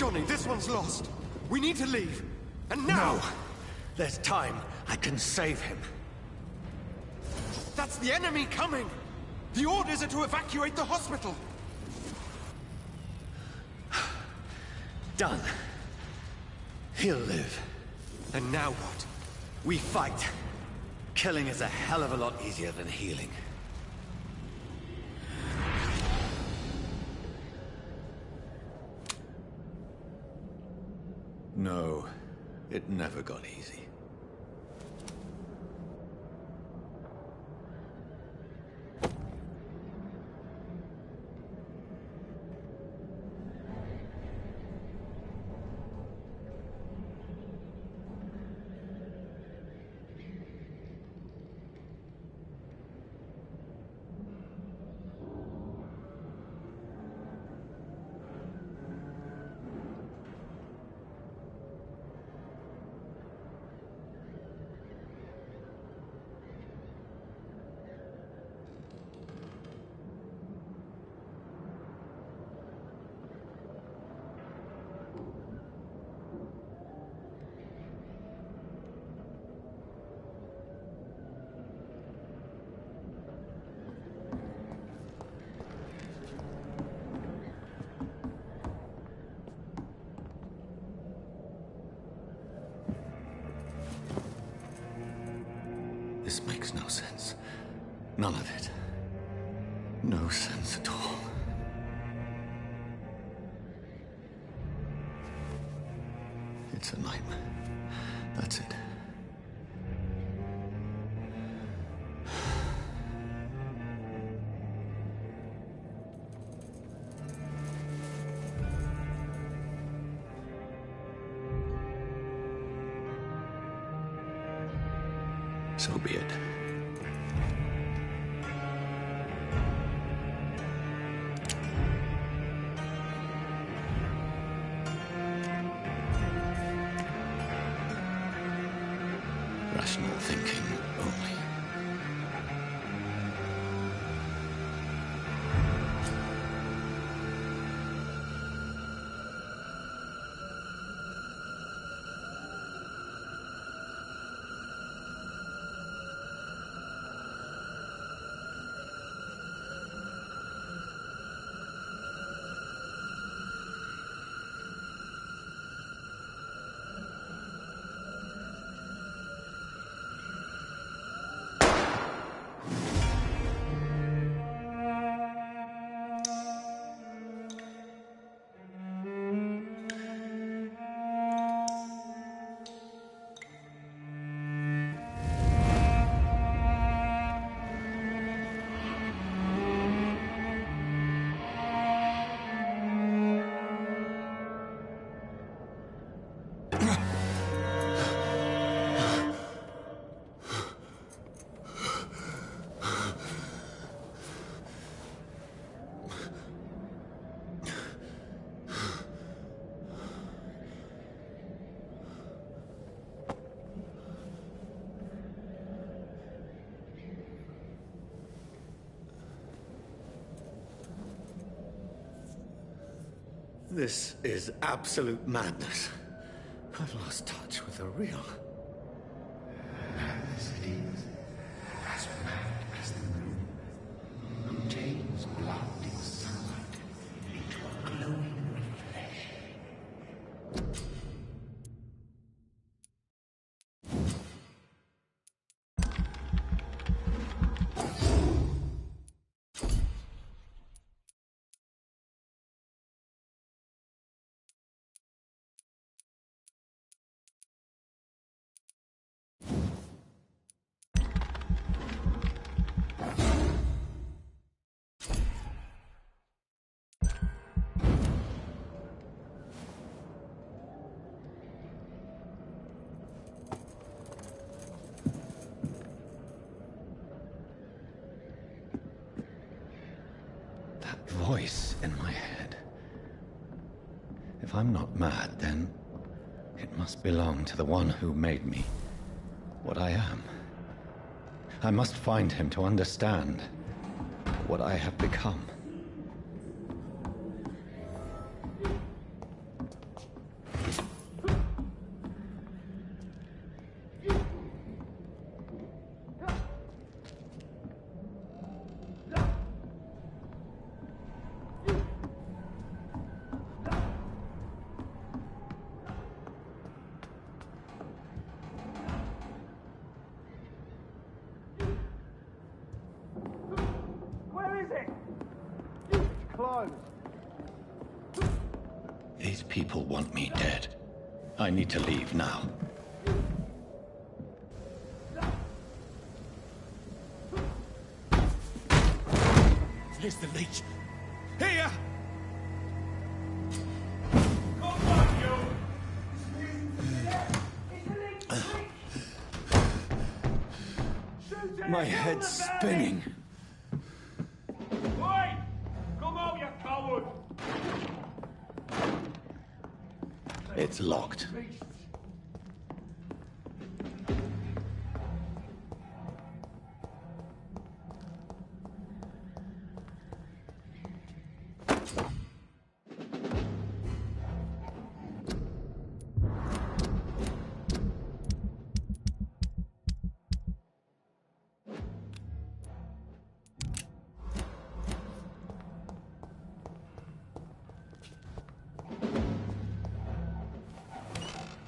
Johnny, this one's lost. We need to leave. And now! No! There's time. I can save him. That's the enemy coming! The orders are to evacuate the hospital! Done. He'll live. And now what? We fight. Killing is a hell of a lot easier than healing. No, it never got easy. This makes no sense. None of it. No sense at all. It's a nightmare. That's it. So be it. Rational thinking only. This is absolute madness. I've lost touch with the real. Madness it is, as mad as the moon, who takes blinding sunlight into a glowing reflection. Voice in my head. If I'm not mad, then it must belong to the one who made me what I am. I must find him to understand what I have become. closed. These people want me dead. I need to leave now. Here's the leech. Here! My head's spinning. Oi! Come out, you coward! It's locked.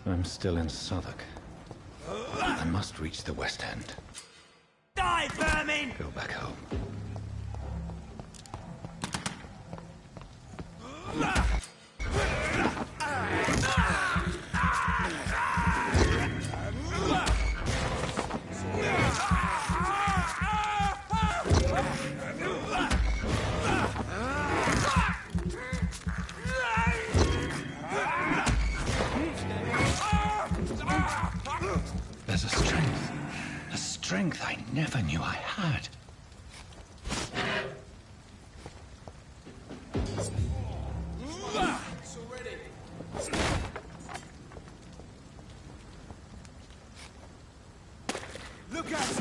I'm still in Southwark. I must reach the West End. Die, vermin! Go back home. There's a strength I never knew I had. Look at it!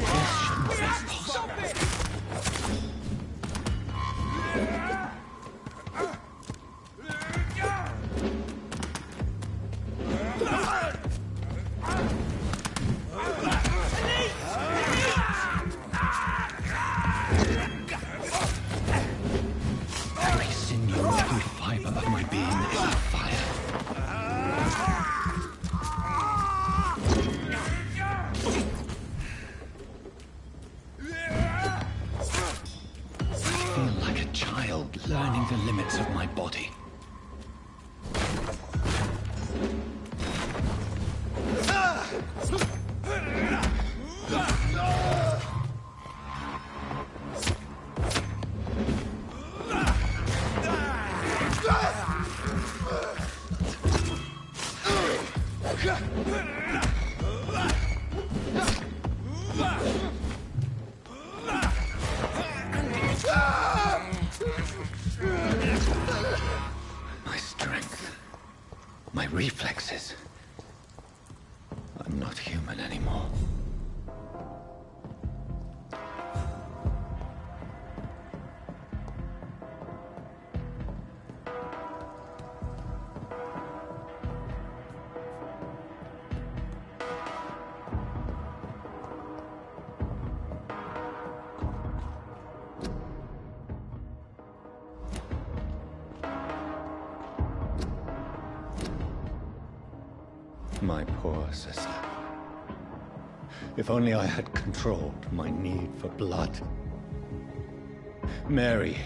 Stop it! Every sinew, every fiber of my being is on fire. I feel like a child learning the limits of my body. My strength, my reflexes. I'm not human anymore. My poor sister. If only I had controlled my need for blood. Mary,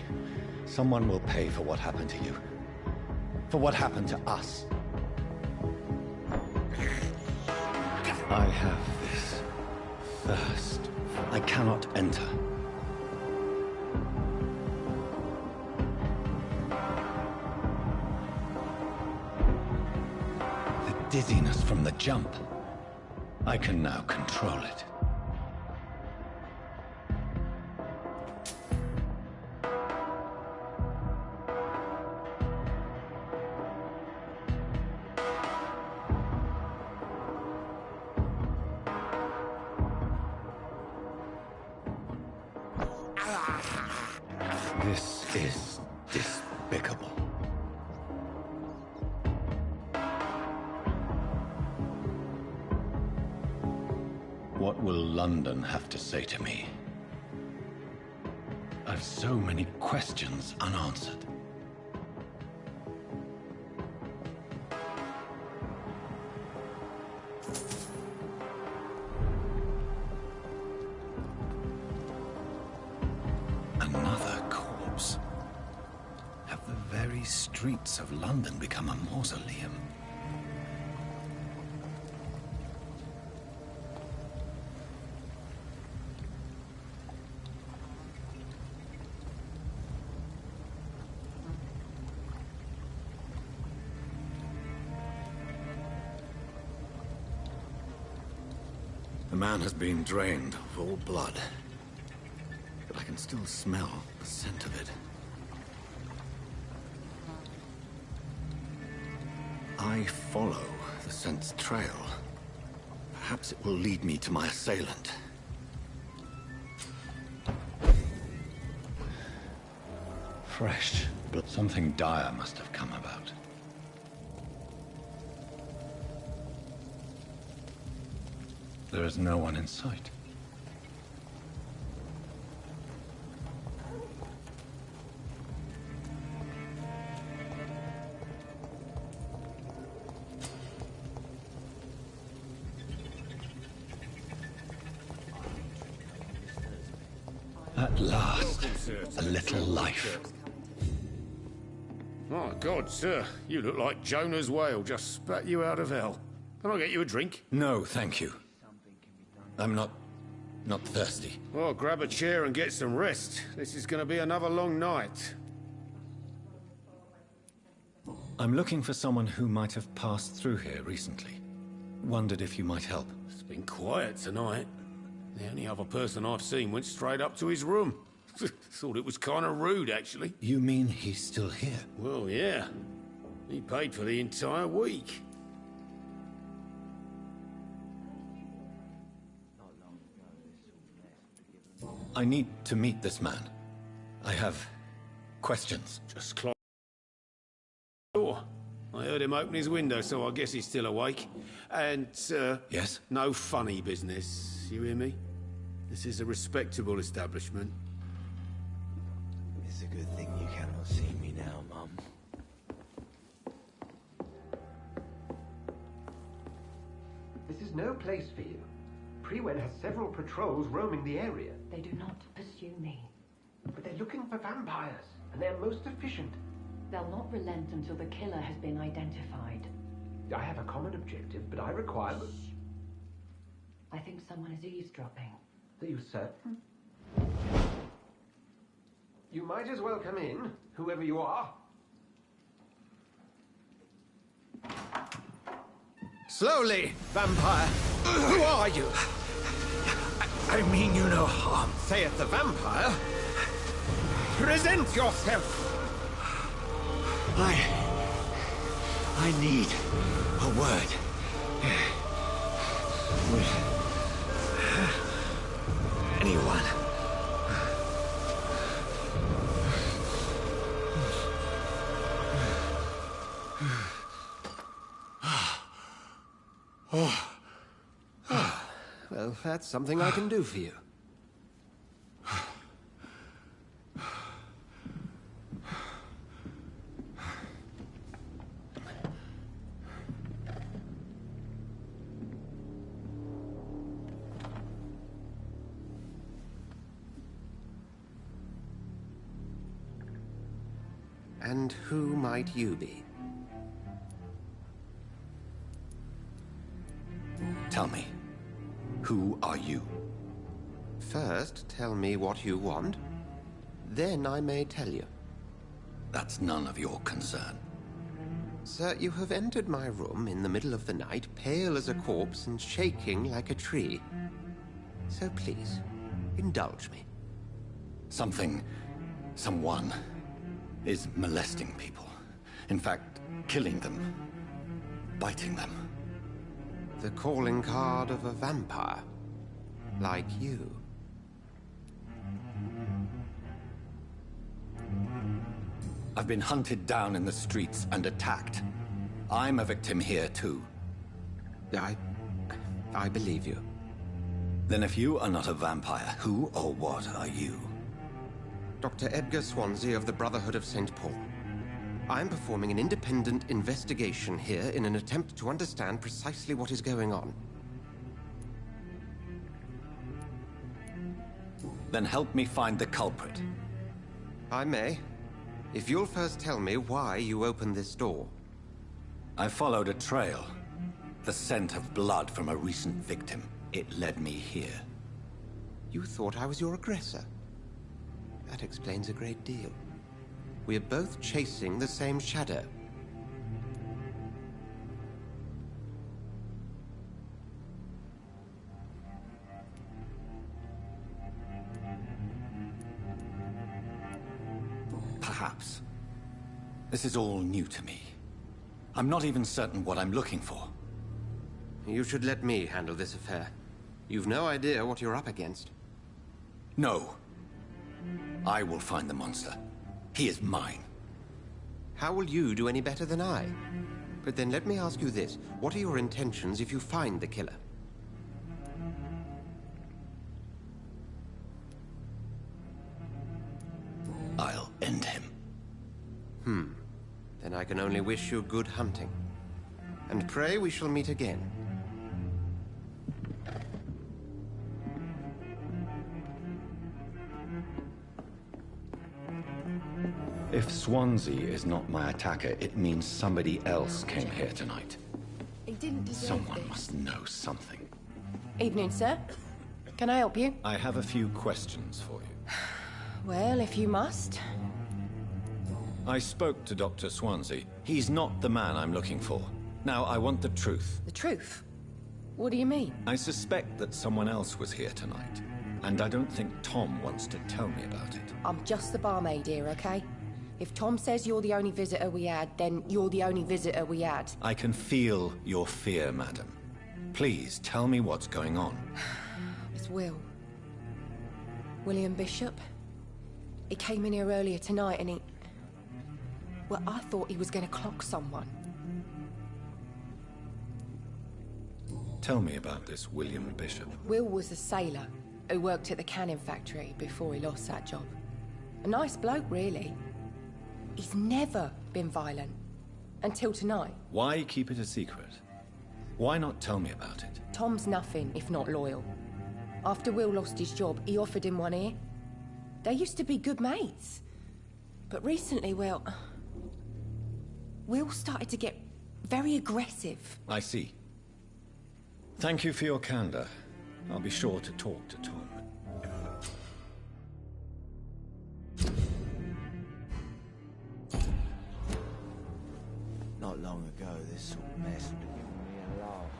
someone will pay for what happened to you. For what happened to us. I have this thirst I cannot enter. Dizziness from the jump. I can now control it. This is despicable. What will London have to say to me? I've so many questions unanswered. Another corpse. these streets of London become a mausoleum? The man has been drained of all blood, but I can still smell the scent of it. I follow the scent's trail. Perhaps it will lead me to my assailant. Fresh, but something dire must have come about. There is no one in sight. At last, a little life. My God, sir, you look like Jonah's whale just spat you out of hell. Can I get you a drink? No, thank you. I'm not thirsty. Well, grab a chair and get some rest. This is going to be another long night. I'm looking for someone who might have passed through here recently. Wondered if you might help. It's been quiet tonight. The only other person I've seen went straight up to his room. Thought it was kind of rude, actually. You mean he's still here? Well, yeah. He paid for the entire week. I need to meet this man. I have questions. Just close the door. I heard him open his window, so I guess he's still awake. And, Yes? no funny business. You hear me? This is a respectable establishment. It's a good thing you cannot see me now, Mum. This is no place for you. Prewen has several patrols roaming the area. They do not pursue me. But they're looking for vampires, and they're most efficient. They'll not relent until the killer has been identified. I have a common objective, but I require... I think someone is eavesdropping. Are you certain? You might as well come in, whoever you are. Slowly, vampire! Who are you? I mean you no harm, saith the vampire. Present yourself! I need a word. With anyone. Well, that's something I can do for you. And who might you be? Tell me, who are you? First, tell me what you want. Then I may tell you. That's none of your concern. Sir, you have entered my room in the middle of the night, pale as a corpse and shaking like a tree. So please, indulge me. Someone is molesting people. In fact, killing them. Biting them. The calling card of a vampire. Like you. I've been hunted down in the streets and attacked. I'm a victim here, too. I believe you. Then if you are not a vampire, who or what are you? Dr. Edgar Swansea of the Brotherhood of St. Paul. I'm performing an independent investigation here in an attempt to understand precisely what is going on. Then help me find the culprit. I may, If you'll first tell me why you opened this door. I followed a trail. The scent of blood from a recent victim. It led me here. You thought I was your aggressor. That explains a great deal. We're both chasing the same shadow. Perhaps. This is all new to me. I'm not even certain what I'm looking for. You should let me handle this affair. You've no idea what you're up against. No. I will find the monster. He is mine. How will you do any better than I? But then let me ask you this. What are your intentions if you find the killer? I'll end him. Then I can only wish you good hunting. And pray we shall meet again. If Swansea is not my attacker, it means somebody else came here tonight. He didn't deserve Someone this. must know something. Evening, sir. Can I help you? I have a few questions for you. Well, if you must. I spoke to Dr. Swansea. He's not the man I'm looking for. Now, I want the truth. The truth? What do you mean? I suspect that someone else was here tonight. And I don't think Tom wants to tell me about it. I'm just the barmaid here, okay? If Tom says you're the only visitor we had, then you're the only visitor we had. I can feel your fear, madam. Please, tell me what's going on. It's Will. William Bishop. He came in here earlier tonight and he... Well, I thought he was going to clock someone. Tell me about this William Bishop. Will was a sailor who worked at the canning factory before he lost that job. A nice bloke, really. He's never been violent. Until tonight. Why keep it a secret? Why not tell me about it? Tom's nothing if not loyal. After Will lost his job, he offered him one ear. They used to be good mates. But recently, well... Will started to get very aggressive. I see. Thank you for your candor. I'll be sure to talk to Tom. Not long ago, this sort of mess would have given me a laugh.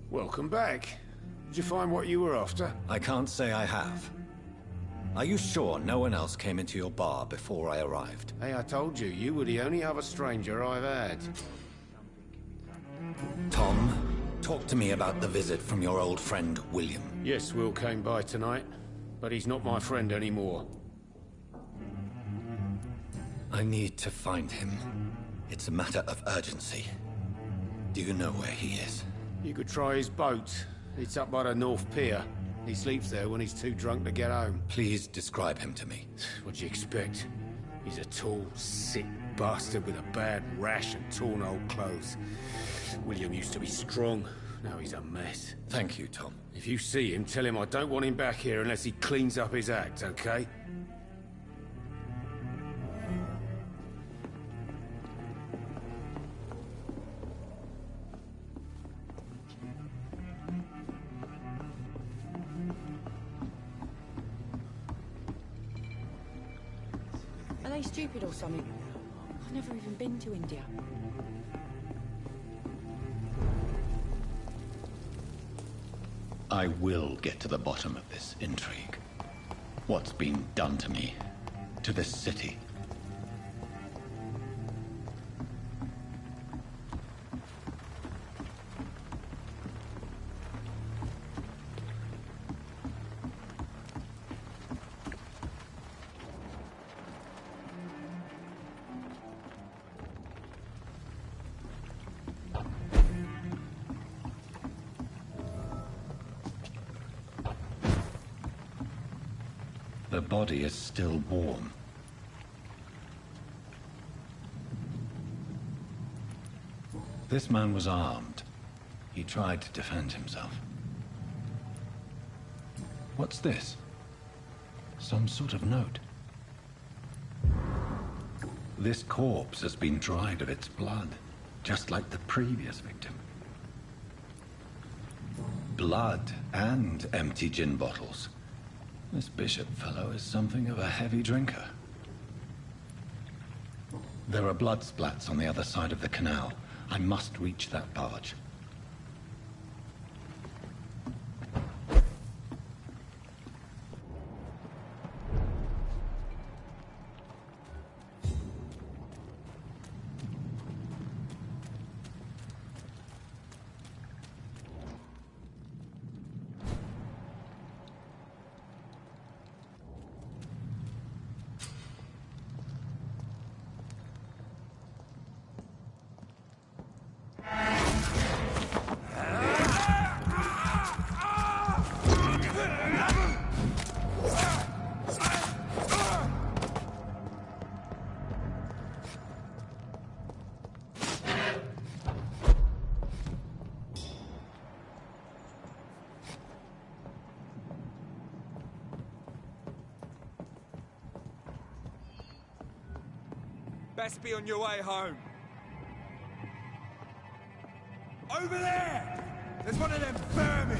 Welcome back. Did you find what you were after? I can't say I have. Are you sure no one else came into your bar before I arrived? Hey, I told you, you were the only other stranger I've had. Tom, talk to me about the visit from your old friend, William. Yes, Will came by tonight, but he's not my friend anymore. I need to find him. It's a matter of urgency. Do you know where he is? You could try his boat. It's up by the North Pier. He sleeps there when he's too drunk to get home. Please describe him to me. What do you expect? He's a tall, sick bastard with a bad rash and torn old clothes. William used to be strong. Now he's a mess. Thank you, Tom. If you see him, tell him I don't want him back here unless he cleans up his act, okay? Are they stupid or something? I've never even been to India. I will get to the bottom of this intrigue. What's been done to me, to this city. The body is still warm. This man was armed. He tried to defend himself. What's this? Some sort of note. This corpse has been dried of its blood, just like the previous victim. Blood and empty gin bottles. This bishop fellow is something of a heavy drinker. There are blood splats on the other side of the canal. I must reach that barge. Best be on your way home. Over there! There's one of them vermin!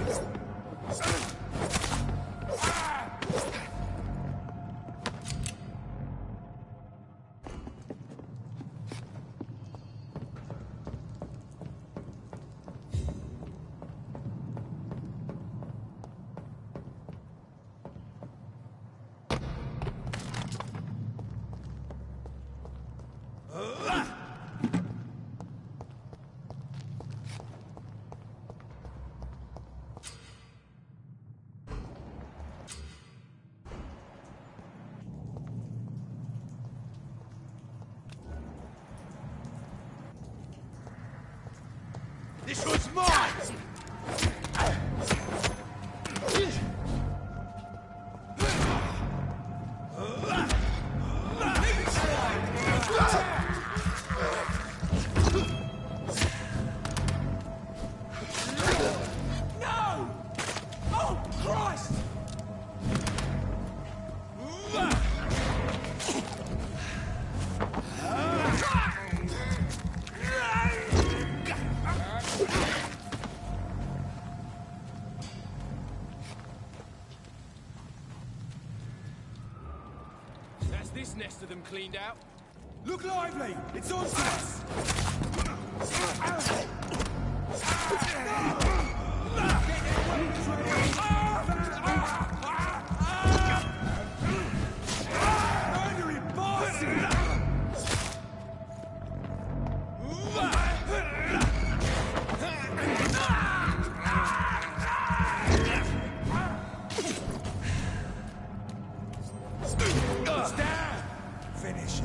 This was mine! No! Oh, Christ! That's this nest of them cleaned out. Look lively! It's on to us! Murdering bastard! Stand! Finish.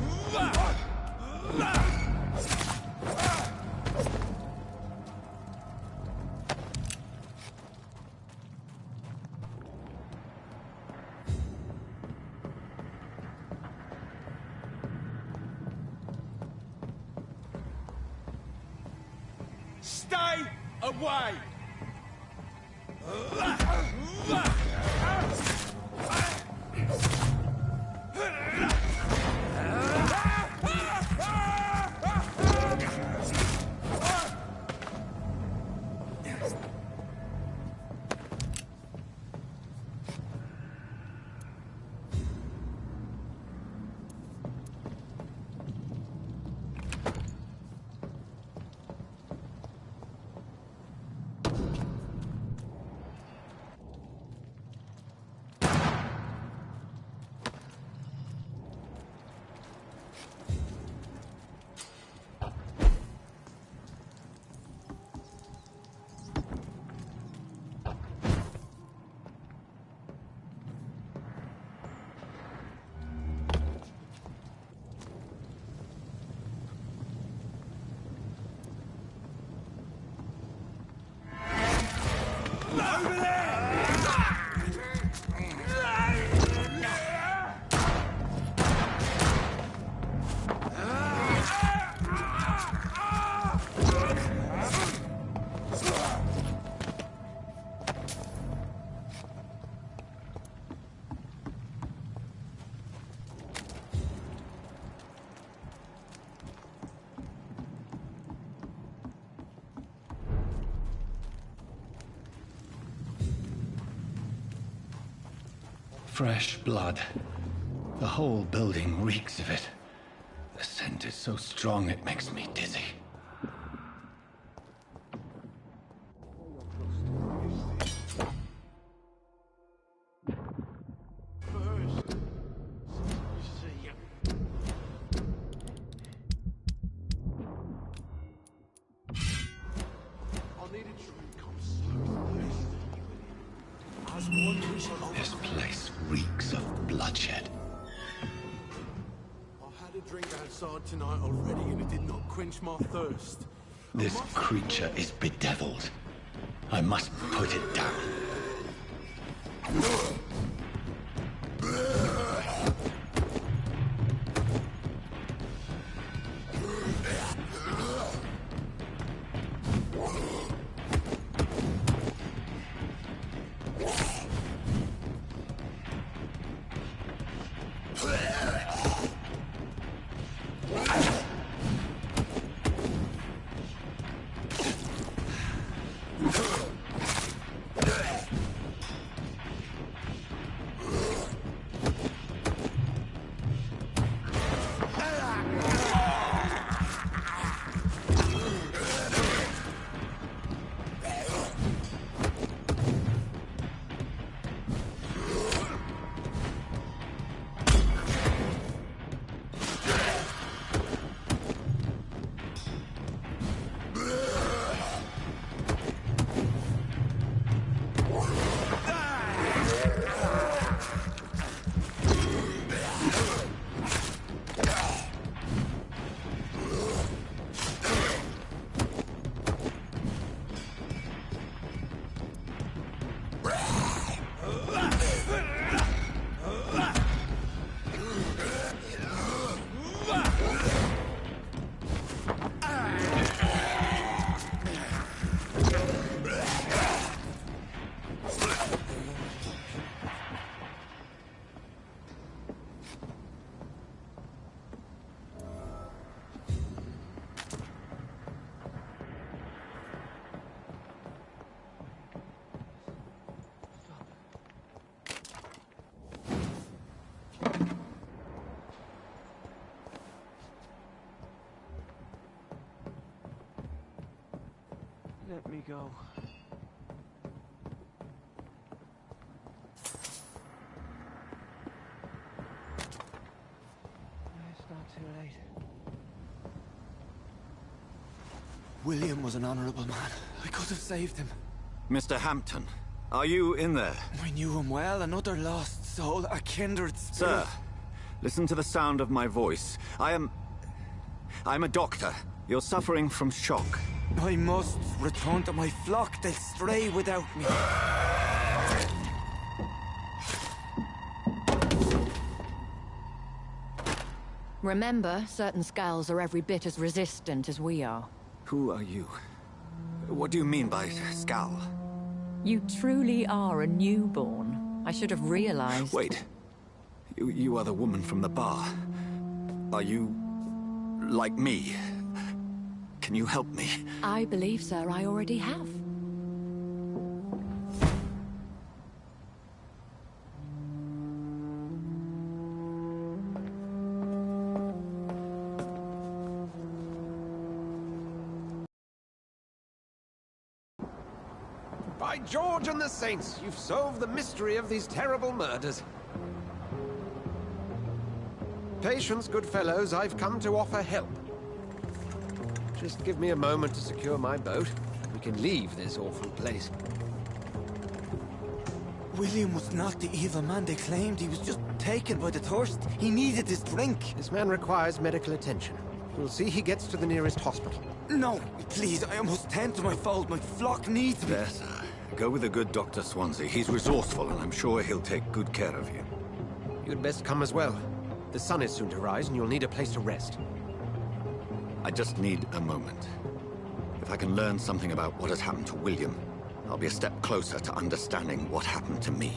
Stay away! Over there! Fresh blood. The whole building reeks of it. The scent is so strong it makes me dizzy. This place reeks of bloodshed. I had a drink outside tonight already and it did not quench my thirst. This creature is bedeviled. I must put it down. Let me go. It's not too late. William was an honorable man. I could have saved him. Mr. Hampton, are you in there? I knew him well, another lost soul, a kindred spirit. Sir, listen to the sound of my voice. I'm a doctor. You're suffering from shock. I must return to my flock. They'll stray without me. Remember, certain skulls are every bit as resistant as we are. Who are you? What do you mean by skull? You truly are a newborn. I should have realized. Wait. You are the woman from the bar. Are you... like me? Can you help me? I believe, sir, I already have. By George and the Saints, you've solved the mystery of these terrible murders. Patience, good fellows, I've come to offer help. Just give me a moment to secure my boat. We can leave this awful place. William was not the evil man they claimed. He was just taken by the thirst. He needed his drink. This man requires medical attention. We'll see he gets to the nearest hospital. No, please, I must tend to my fold. My flock needs me. There, sir. Go with the good Dr. Swansea. He's resourceful, and I'm sure he'll take good care of you. You'd best come as well. The sun is soon to rise, and you'll need a place to rest. I just need a moment. If I can learn something about what has happened to William, I'll be a step closer to understanding what happened to me.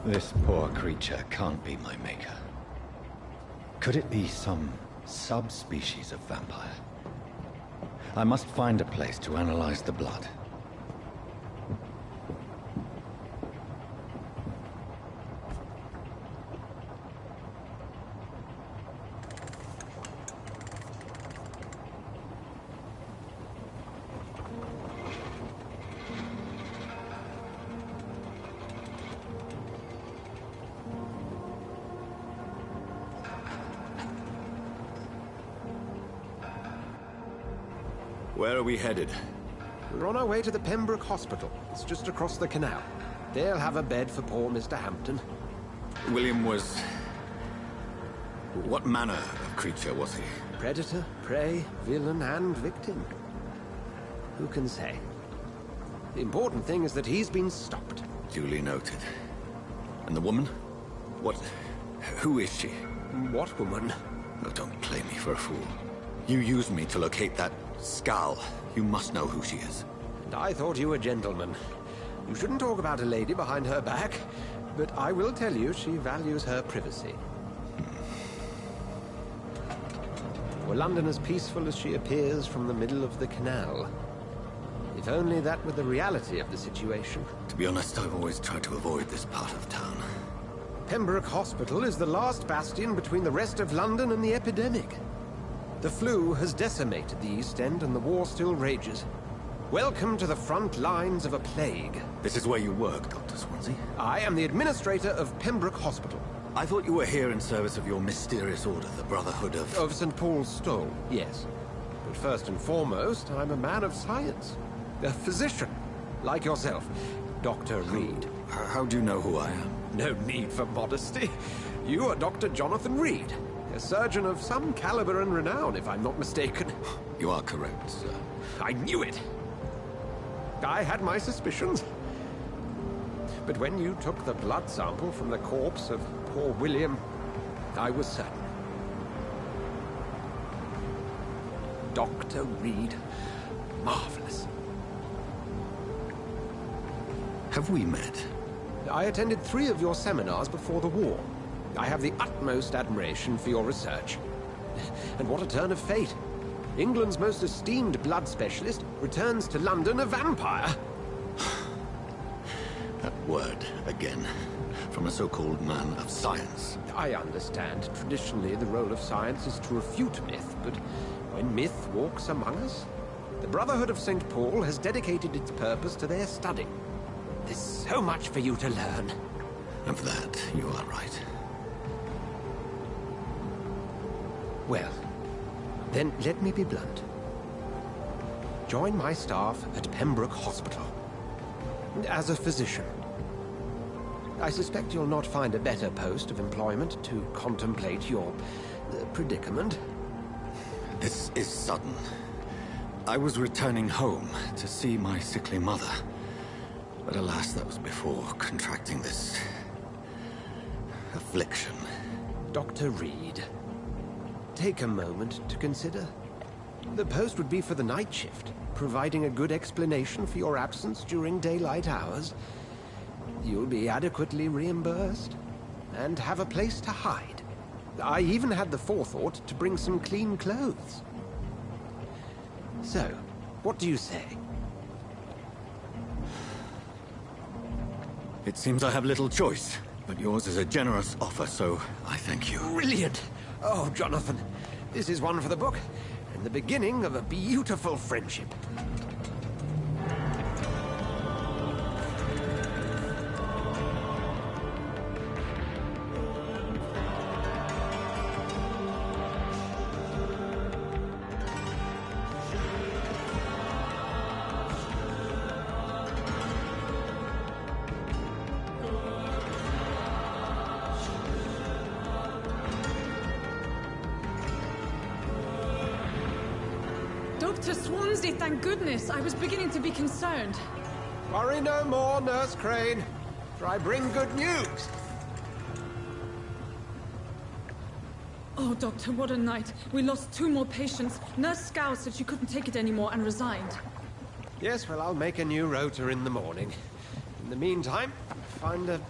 This poor creature can't be my maker. Could it be some subspecies of vampire? I must find a place to analyze the blood. Where are we headed? We're on our way to the Pembroke Hospital. It's just across the canal. They'll have a bed for poor Mr. Hampton. William was... What manner of creature was he? Predator, prey, villain, and victim. Who can say? The important thing is that he's been stopped. Duly noted. And the woman? What... Who is she? What woman? Oh, don't play me for a fool. You used me to locate that skull. You must know who she is. And I thought you a gentleman. You shouldn't talk about a lady behind her back, but I will tell you she values her privacy. Were London as peaceful as she appears from the middle of the canal? If only that were the reality of the situation. To be honest, I've always tried to avoid this part of town. Pembroke Hospital is the last bastion between the rest of London and the epidemic. The flu has decimated the East End and the war still rages. Welcome to the front lines of a plague. This is where you work, Dr. Swansea? I am the administrator of Pembroke Hospital. I thought you were here in service of your mysterious order, the Brotherhood of... Of St. Paul's Stole, yes. But first and foremost, I'm a man of science. A physician, like yourself, Dr. Reed. How do you know who I am? No need for modesty. You are Dr. Jonathan Reed, a surgeon of some caliber and renown, if I'm not mistaken. You are correct, sir. I knew it! I had my suspicions. But when you took the blood sample from the corpse of poor William, I was certain. Dr. Reed. Marvelous. Have we met? I attended 3 of your seminars before the war. I have the utmost admiration for your research. And what a turn of fate. England's most esteemed blood specialist returns to London a vampire. That word, again. From a so-called man of science. I understand. Traditionally, the role of science is to refute myth, but when myth walks among us, the Brotherhood of St. Paul has dedicated its purpose to their study. There's so much for you to learn. And for that, you are right. Well, then let me be blunt. Join my staff at Pembroke Hospital. As a physician. I suspect you'll not find a better post of employment to contemplate your predicament. This is sudden. I was returning home to see my sickly mother. But alas, that was before contracting this... affliction. Dr. Reed, take a moment to consider. The post would be for the night shift, providing a good explanation for your absence during daylight hours. You'll be adequately reimbursed, and have a place to hide. I even had the forethought to bring some clean clothes. So, what do you say? It seems I have little choice, but yours is a generous offer, so I thank you. Brilliant! Oh, Jonathan, this is one for the book, and the beginning of a beautiful friendship. Dr. Swansea, thank goodness. I was beginning to be concerned. Worry no more, Nurse Crane, for I bring good news. Oh, Doctor, what a night. We lost 2 more patients. Nurse Scow said she couldn't take it anymore and resigned. Yes, well, I'll make a new rota in the morning. In the meantime, find a...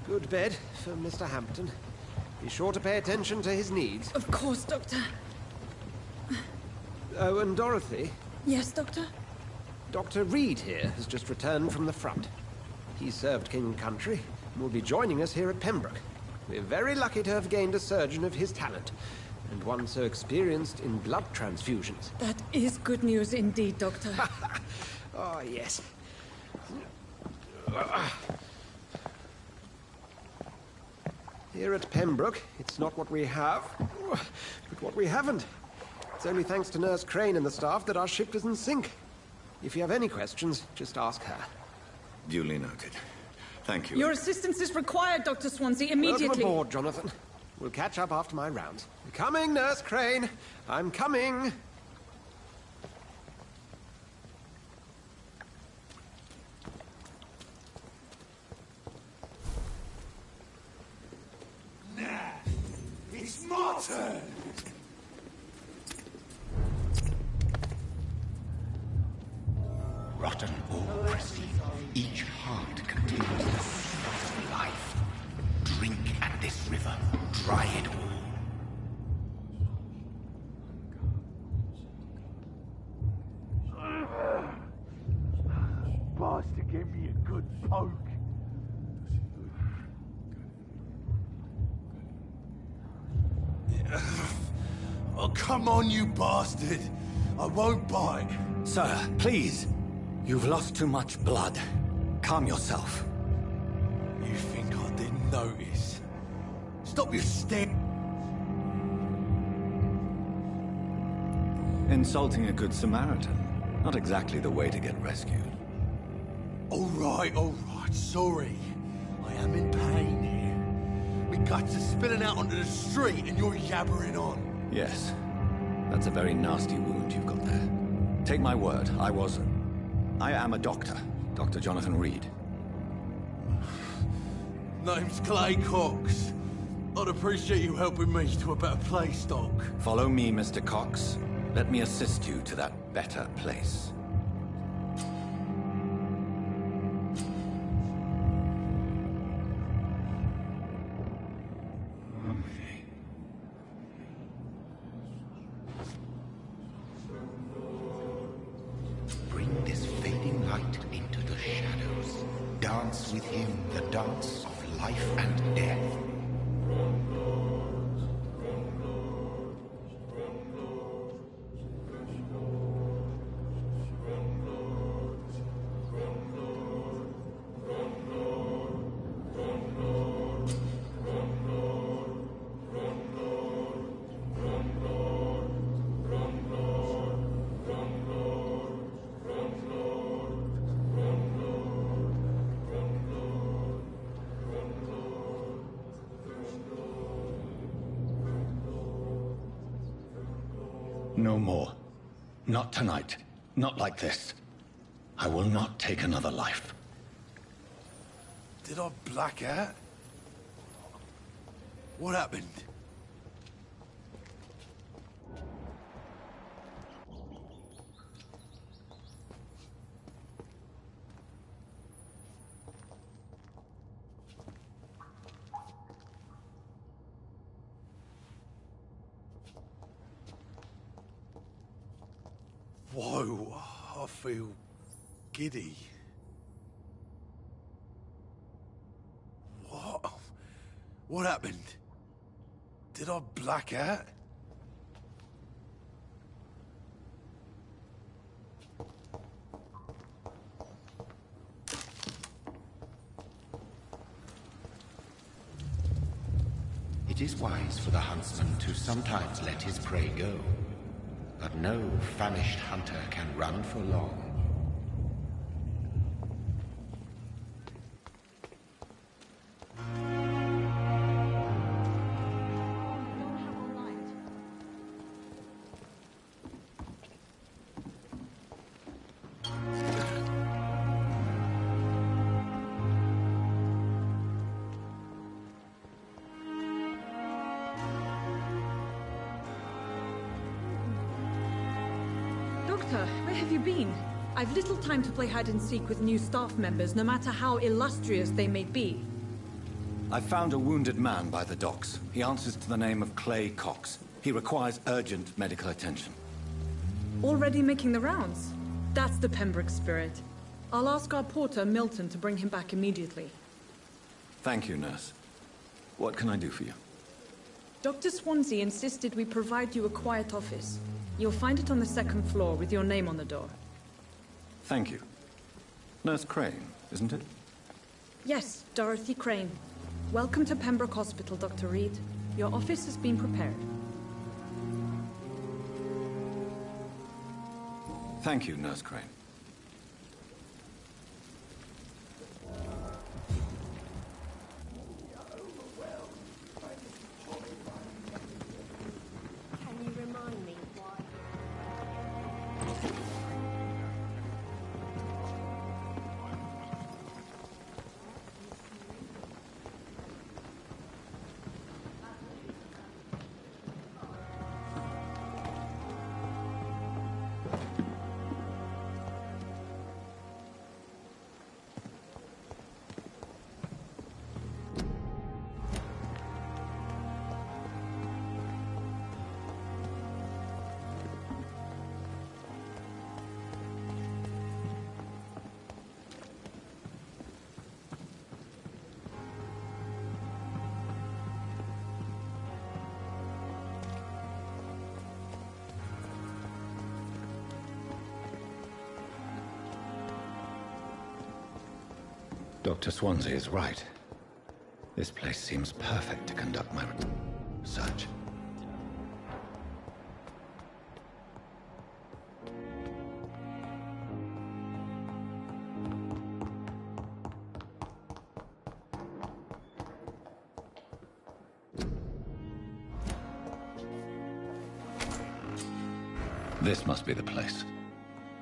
good bed for Mr. Hampton. Be sure to pay attention to his needs. Of course, Doctor. Oh, and Dorothy? Yes, Doctor? Dr. Reed here has just returned from the front. He served King and Country and will be joining us here at Pembroke. We're very lucky to have gained a surgeon of his talent, and one so experienced in blood transfusions. That is good news indeed, Doctor. Oh, yes. Here at Pembroke, it's not what we have, but what we haven't. It's only thanks to Nurse Crane and the staff that our ship doesn't sink. If you have any questions, just ask her. Duly noted. Thank you. Your assistance is required, Dr. Swansea, immediately. Welcome aboard, Jonathan. We'll catch up after my rounds. Coming, Nurse Crane. I'm coming. Nah, it's my turn. Rotten or pristine, each heart contains the sweat of life. Drink at this river, dry it all. Bastard gave me a good poke. Oh, come on, you bastard. I won't bite. Sir, please. You've lost too much blood. Calm yourself. You think I didn't notice? Stop your stare. Insulting a good Samaritan. Not exactly the way to get rescued. All right, sorry. I am in pain here. My guts are spilling out onto the street and you're yabbering on. Yes. That's a very nasty wound you've got there. Take my word, I am a doctor. Dr. Jonathan Reed. Name's Clay Cox. I'd appreciate you helping me to a better place, Doc. Follow me, Mr. Cox. Let me assist you to that better place. Bring this fading light into the shadows. Dance with him the dance of life and death. No more. Not tonight. Not like this. I will not take another life. Did I black out? What happened? Whoa, I feel giddy. What? What happened? Did I black out? It is wise for the huntsman to sometimes let his prey go. But no famished hunter can run for long. Doctor, where have you been? I've little time to play hide-and-seek with new staff members, no matter how illustrious they may be. I found a wounded man by the docks. He answers to the name of Clay Cox. He requires urgent medical attention. Already making the rounds? That's the Pembroke spirit. I'll ask our porter, Milton, to bring him back immediately. Thank you, nurse. What can I do for you? Dr. Swansea insisted we provide you a quiet office. You'll find it on the second floor with your name on the door. Thank you. Nurse Crane, isn't it? Yes, Dorothy Crane. Welcome to Pembroke Hospital, Dr. Reed. Your office has been prepared. Thank you, Nurse Crane. Can you remind me why? Dr. Swansea is right. This place seems perfect to conduct my research. This must be the place.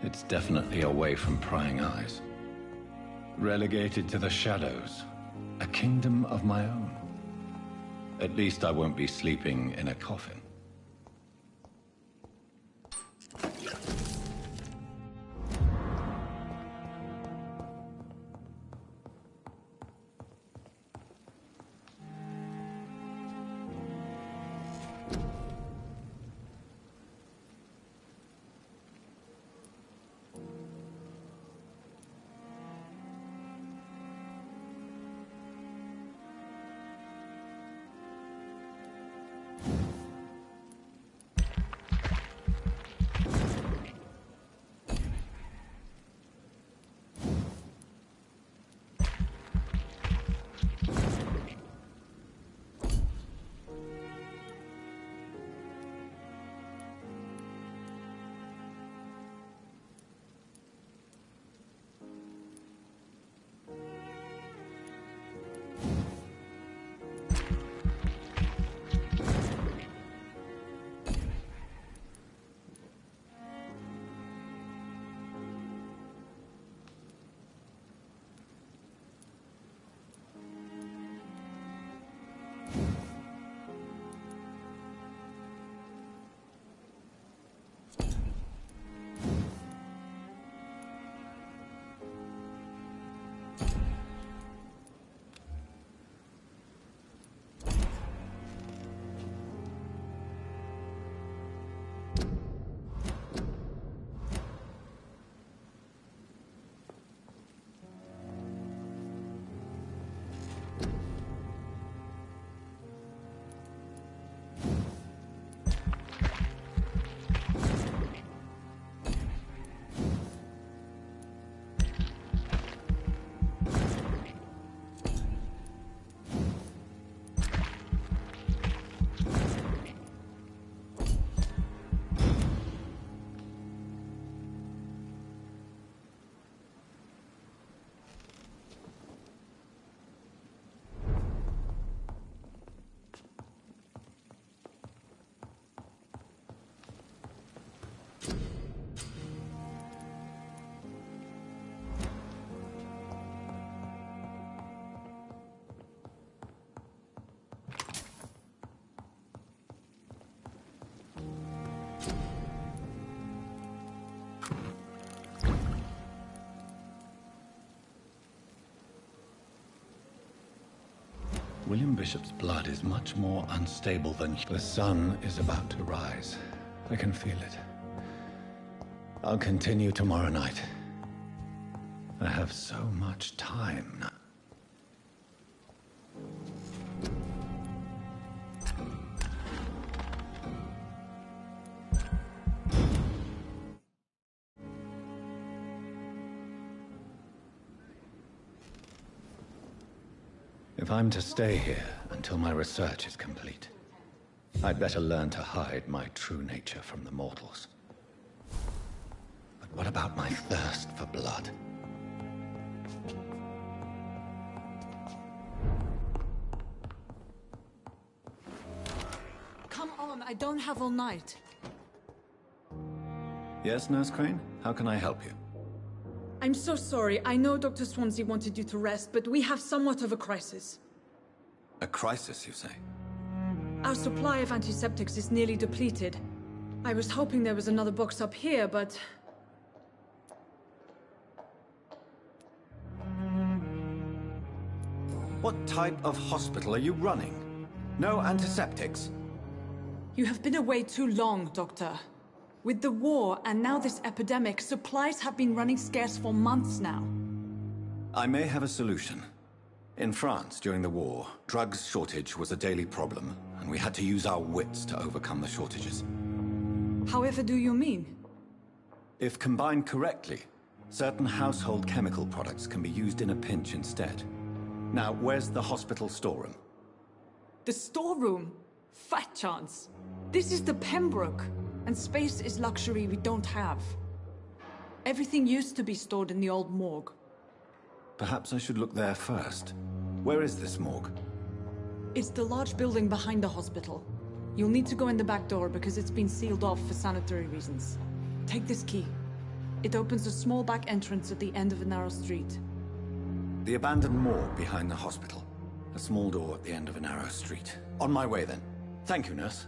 It's definitely away from prying eyes. Relegated to the shadows. A kingdom of my own. At least I won't be sleeping in a coffin. William Bishop's blood is much more unstable than... The sun is about to rise. I can feel it. I'll continue tomorrow night. I have so much time now. If I'm to stay here until my research is complete, I'd better learn to hide my true nature from the mortals. But what about my thirst for blood? Come on, I don't have all night. Yes, Nurse Crane? How can I help you? I'm so sorry. I know Dr. Swansea wanted you to rest, but we have somewhat of a crisis. A crisis, you say? Our supply of antiseptics is nearly depleted. I was hoping there was another box up here, but... What type of hospital are you running? No antiseptics? You have been away too long, Doctor. With the war and now this epidemic, supplies have been running scarce for months now. I may have a solution. In France, during the war, drugs shortage was a daily problem, and we had to use our wits to overcome the shortages. However do you mean? If combined correctly, certain household chemical products can be used in a pinch instead. Now, where's the hospital storeroom? The storeroom? Fat chance. This is the Pembroke, and space is luxury we don't have. Everything used to be stored in the old morgue. Perhaps I should look there first. Where is this morgue? It's the large building behind the hospital. You'll need to go in the back door because it's been sealed off for sanitary reasons. Take this key. It opens a small back entrance at the end of a narrow street. The abandoned morgue behind the hospital. A small door at the end of a narrow street. On my way then. Thank you, nurse.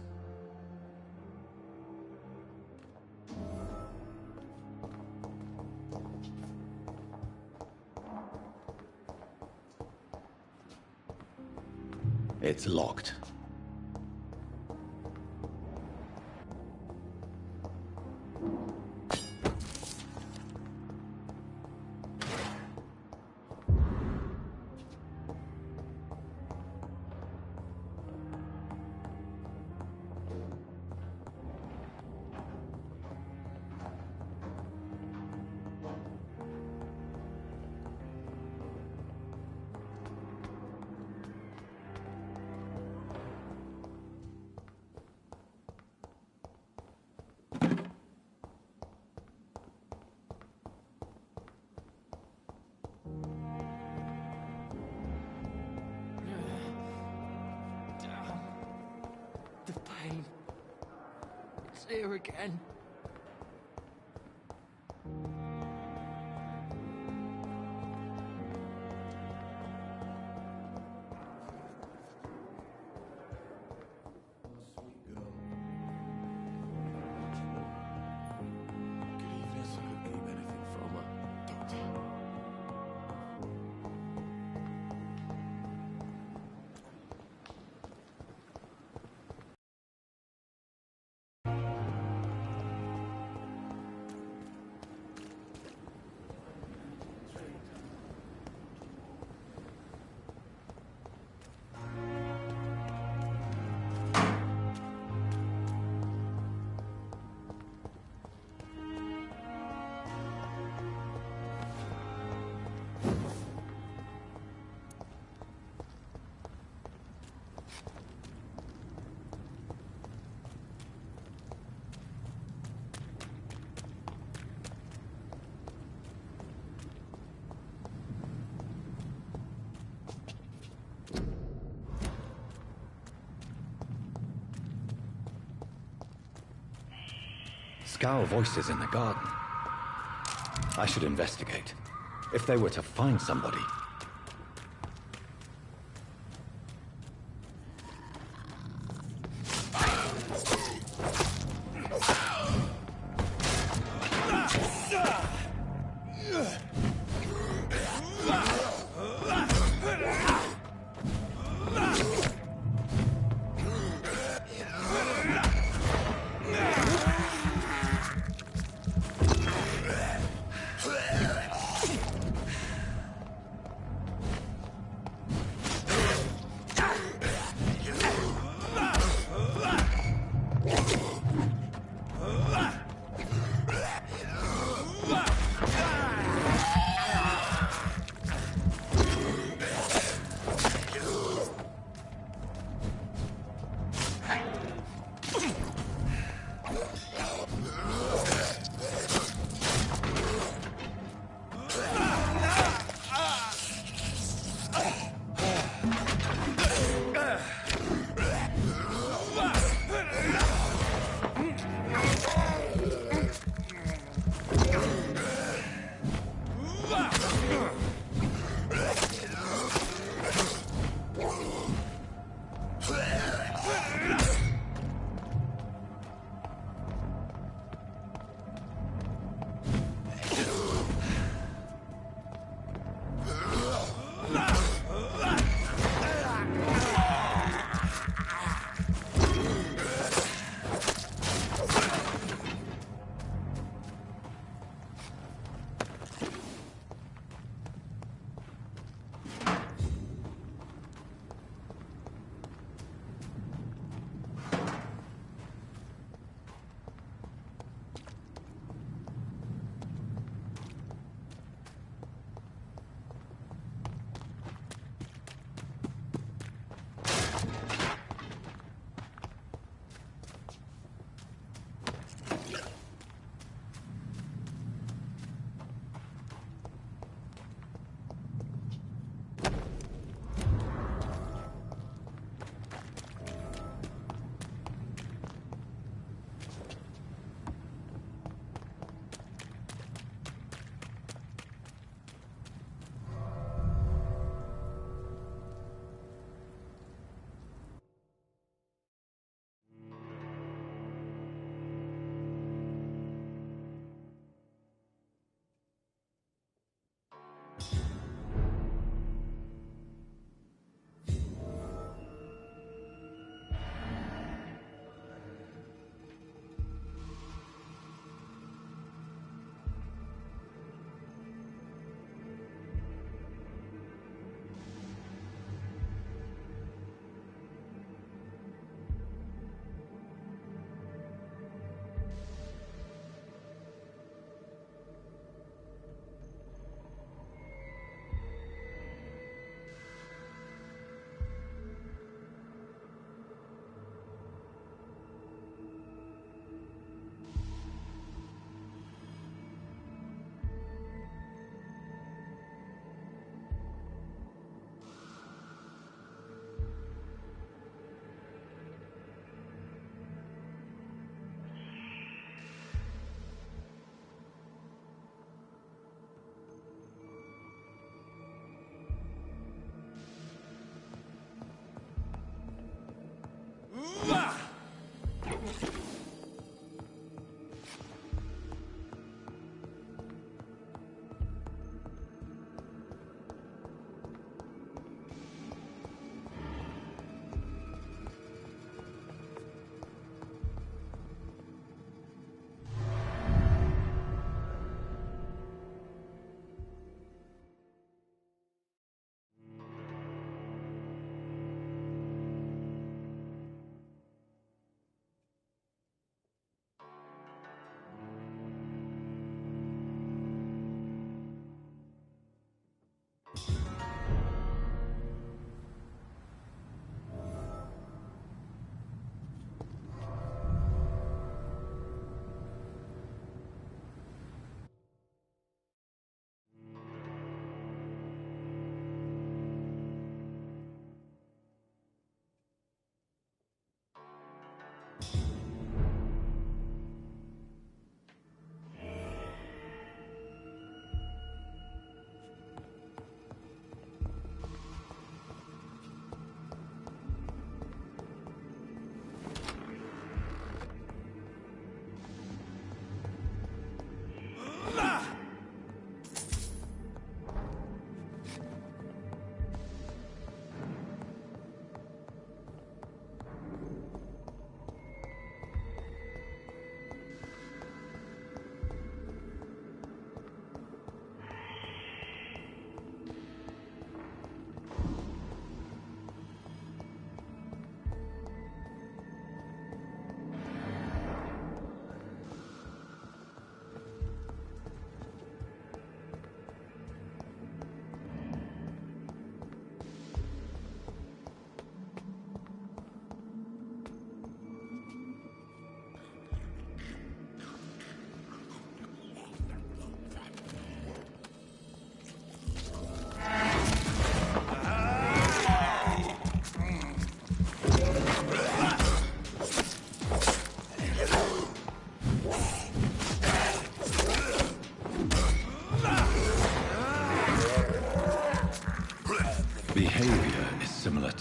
It's locked. The pain. It's here again. Scowl voices in the garden. I should investigate. If they were to find somebody...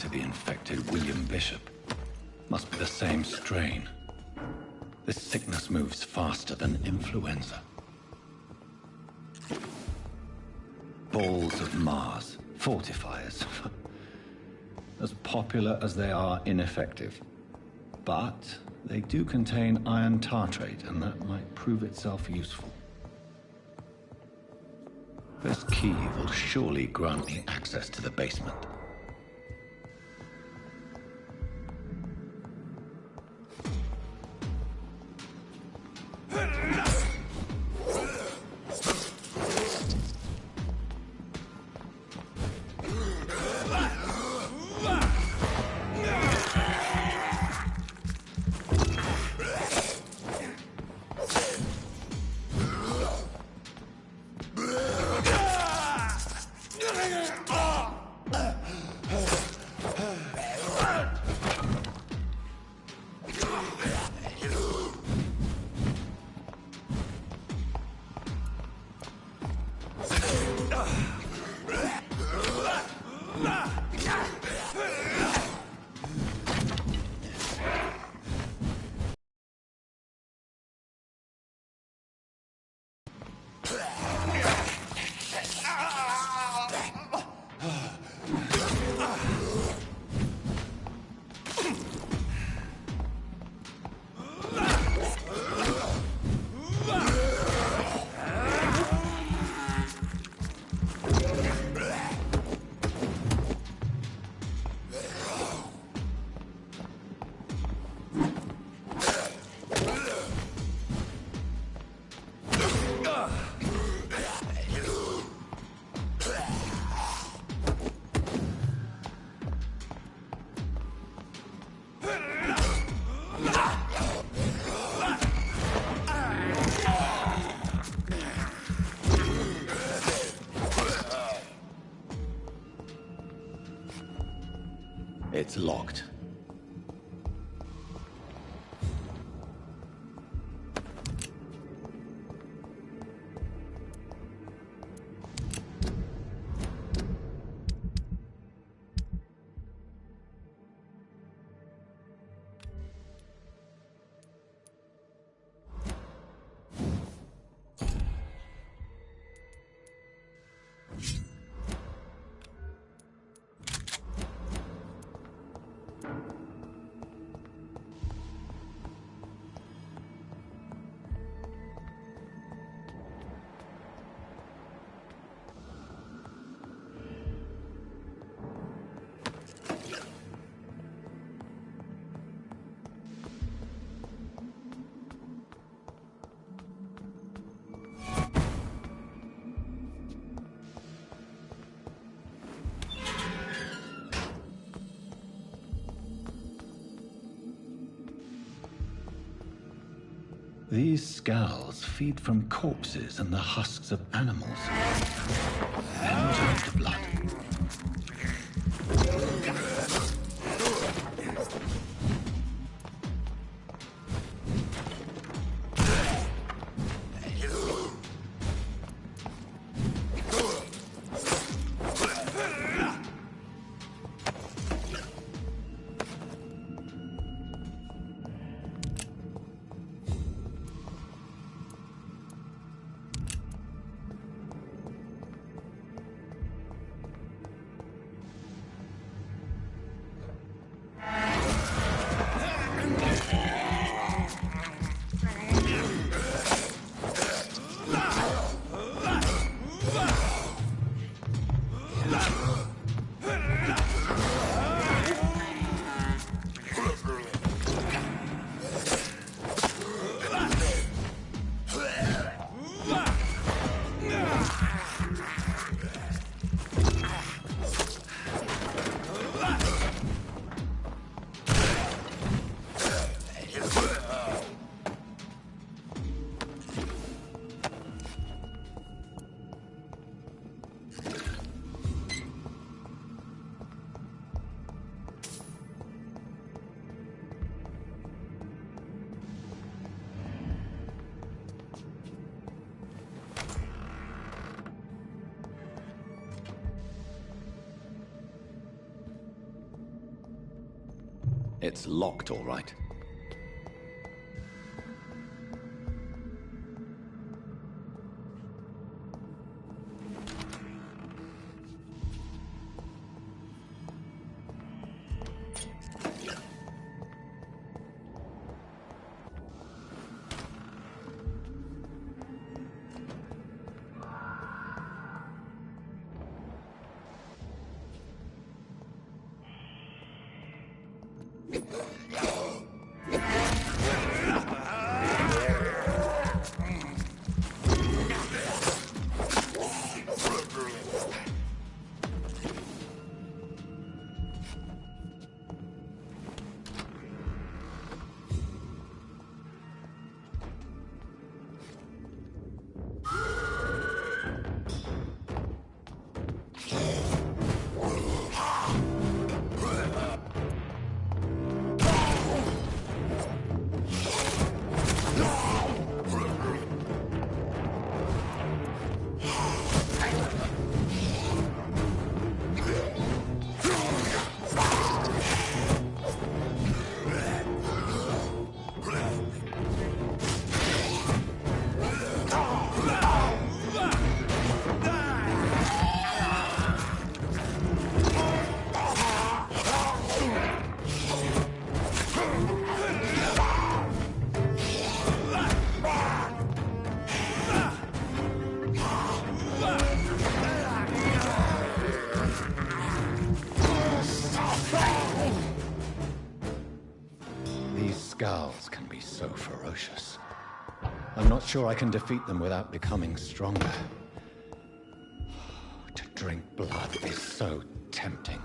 to the infected William Bishop. Must be the same strain. This sickness moves faster than influenza. Balls of Mars, fortifiers. As popular as they are ineffective. But they do contain iron tartrate, and that might prove itself useful. This key will surely grant me access to the basement. It's locked. These scowls feed from corpses and the husks of animals. Then turn to blood. It's locked, all right. Skulls can be so ferocious. I'm not sure I can defeat them without becoming stronger. To drink blood is so tempting.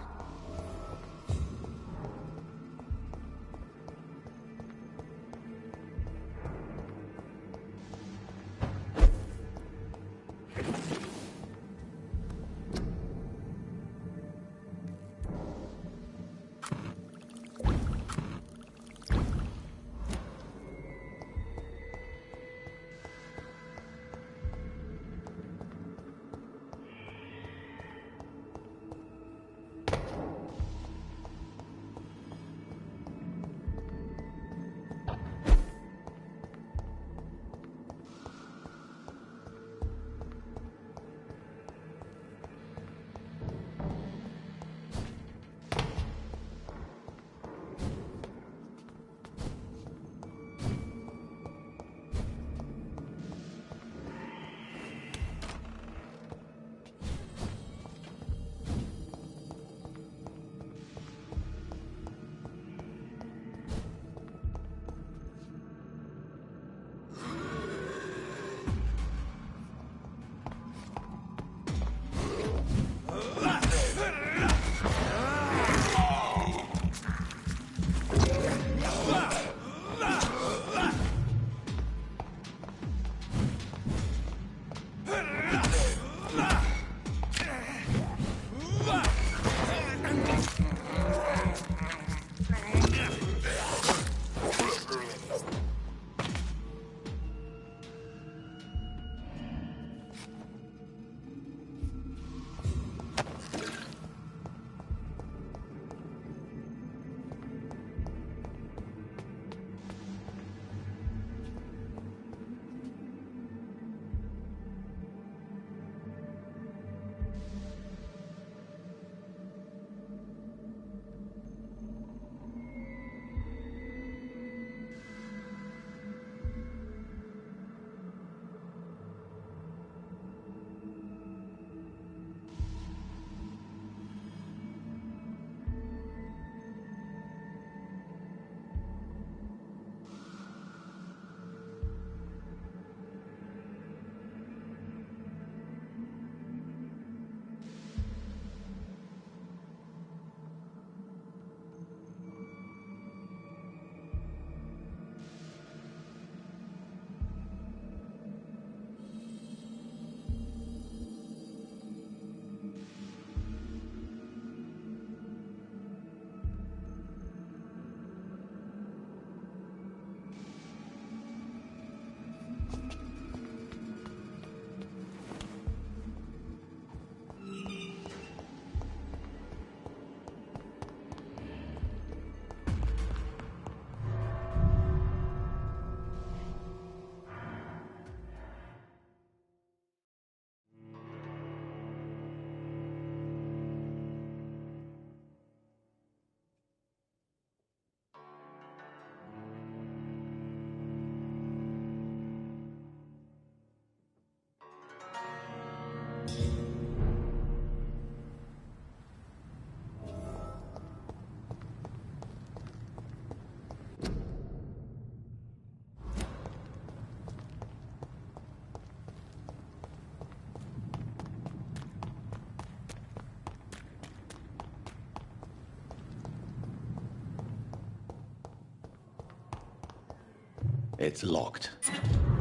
It's locked.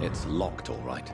It's locked, all right.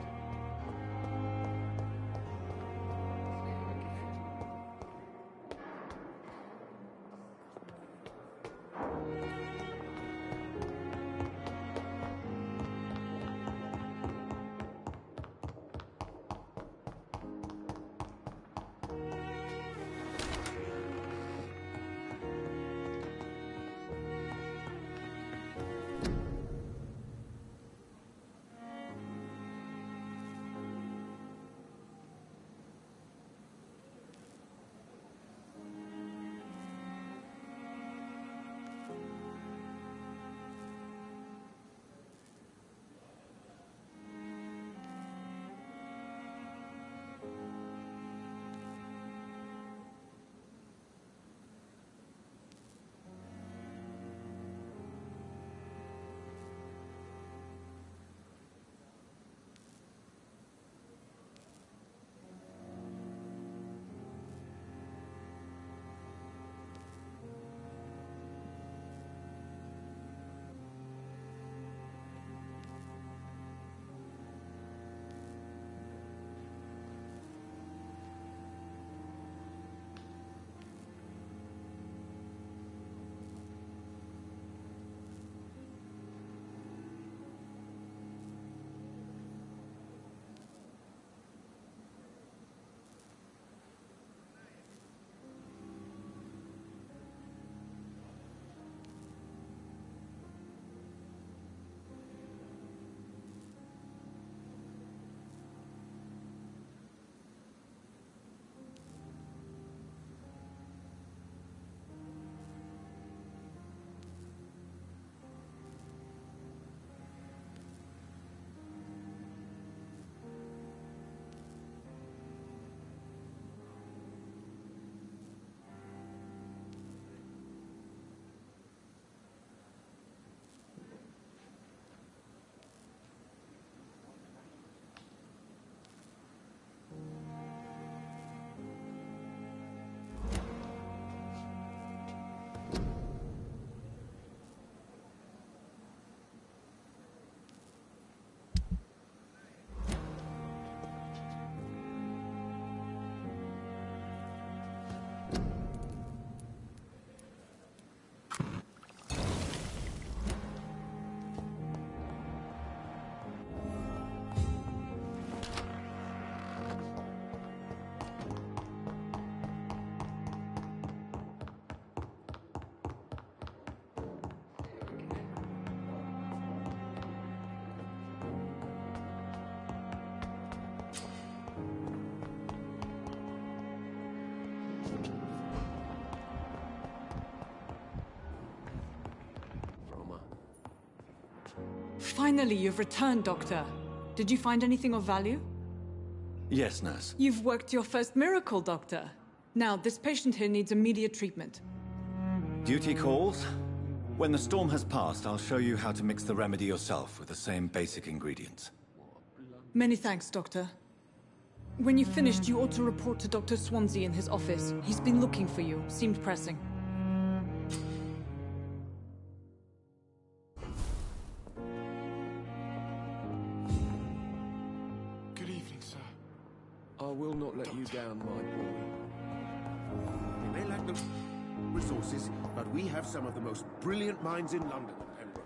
Finally, you've returned, Doctor. Did you find anything of value? Yes, nurse. You've worked your first miracle, Doctor. Now, this patient here needs immediate treatment. Duty calls. When the storm has passed, I'll show you how to mix the remedy yourself with the same basic ingredients. Many thanks, Doctor. When you've finished, you ought to report to Dr. Swansea in his office. He's been looking for you. Seemed pressing. Good evening, sir. I will not let you down, my boy. They may lack the resources, but we have some of the most brilliant minds in London, Pembroke.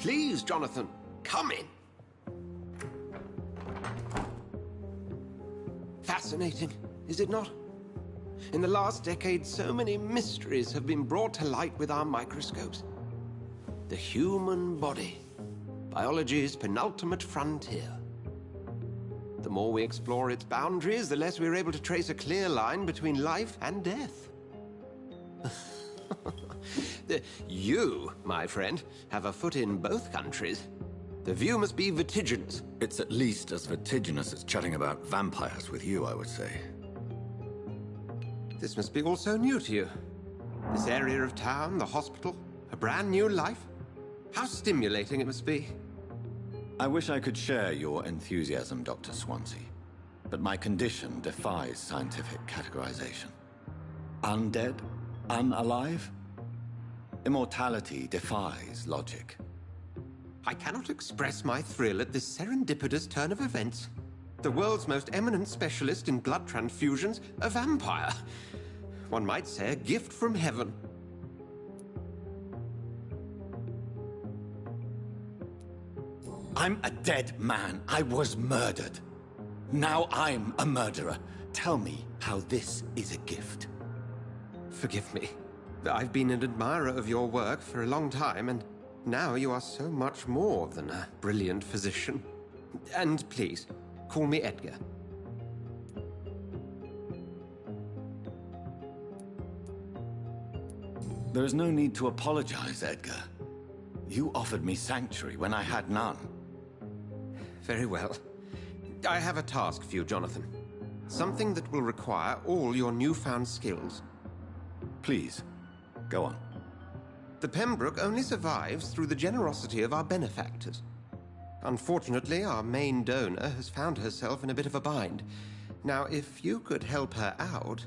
Please, Jonathan, come in. Fascinating, is it not? In the last decade, so many mysteries have been brought to light with our microscopes. The human body, biology's penultimate frontier. The more we explore its boundaries, the less we're able to trace a clear line between life and death. You, my friend, have a foot in both countries. The view must be vertiginous. It's at least as vertiginous as chatting about vampires with you, I would say. This must be all so new to you. This area of town, the hospital, a brand new life. How stimulating it must be. I wish I could share your enthusiasm, Dr. Swansea, but my condition defies scientific categorization. Undead? Unalive? Immortality defies logic. I cannot express my thrill at this serendipitous turn of events. The world's most eminent specialist in blood transfusions, a vampire. One might say a gift from heaven. I'm a dead man. I was murdered. Now I'm a murderer. Tell me how this is a gift. Forgive me. I've been an admirer of your work for a long time, and now you are so much more than a brilliant physician. And please, call me Edgar. There is no need to apologize, Edgar. You offered me sanctuary when I had none. Very well. I have a task for you, Jonathan. Something that will require all your newfound skills. Please, go on. The Pembroke only survives through the generosity of our benefactors. Unfortunately, our main donor has found herself in a bit of a bind. Now, if you could help her out...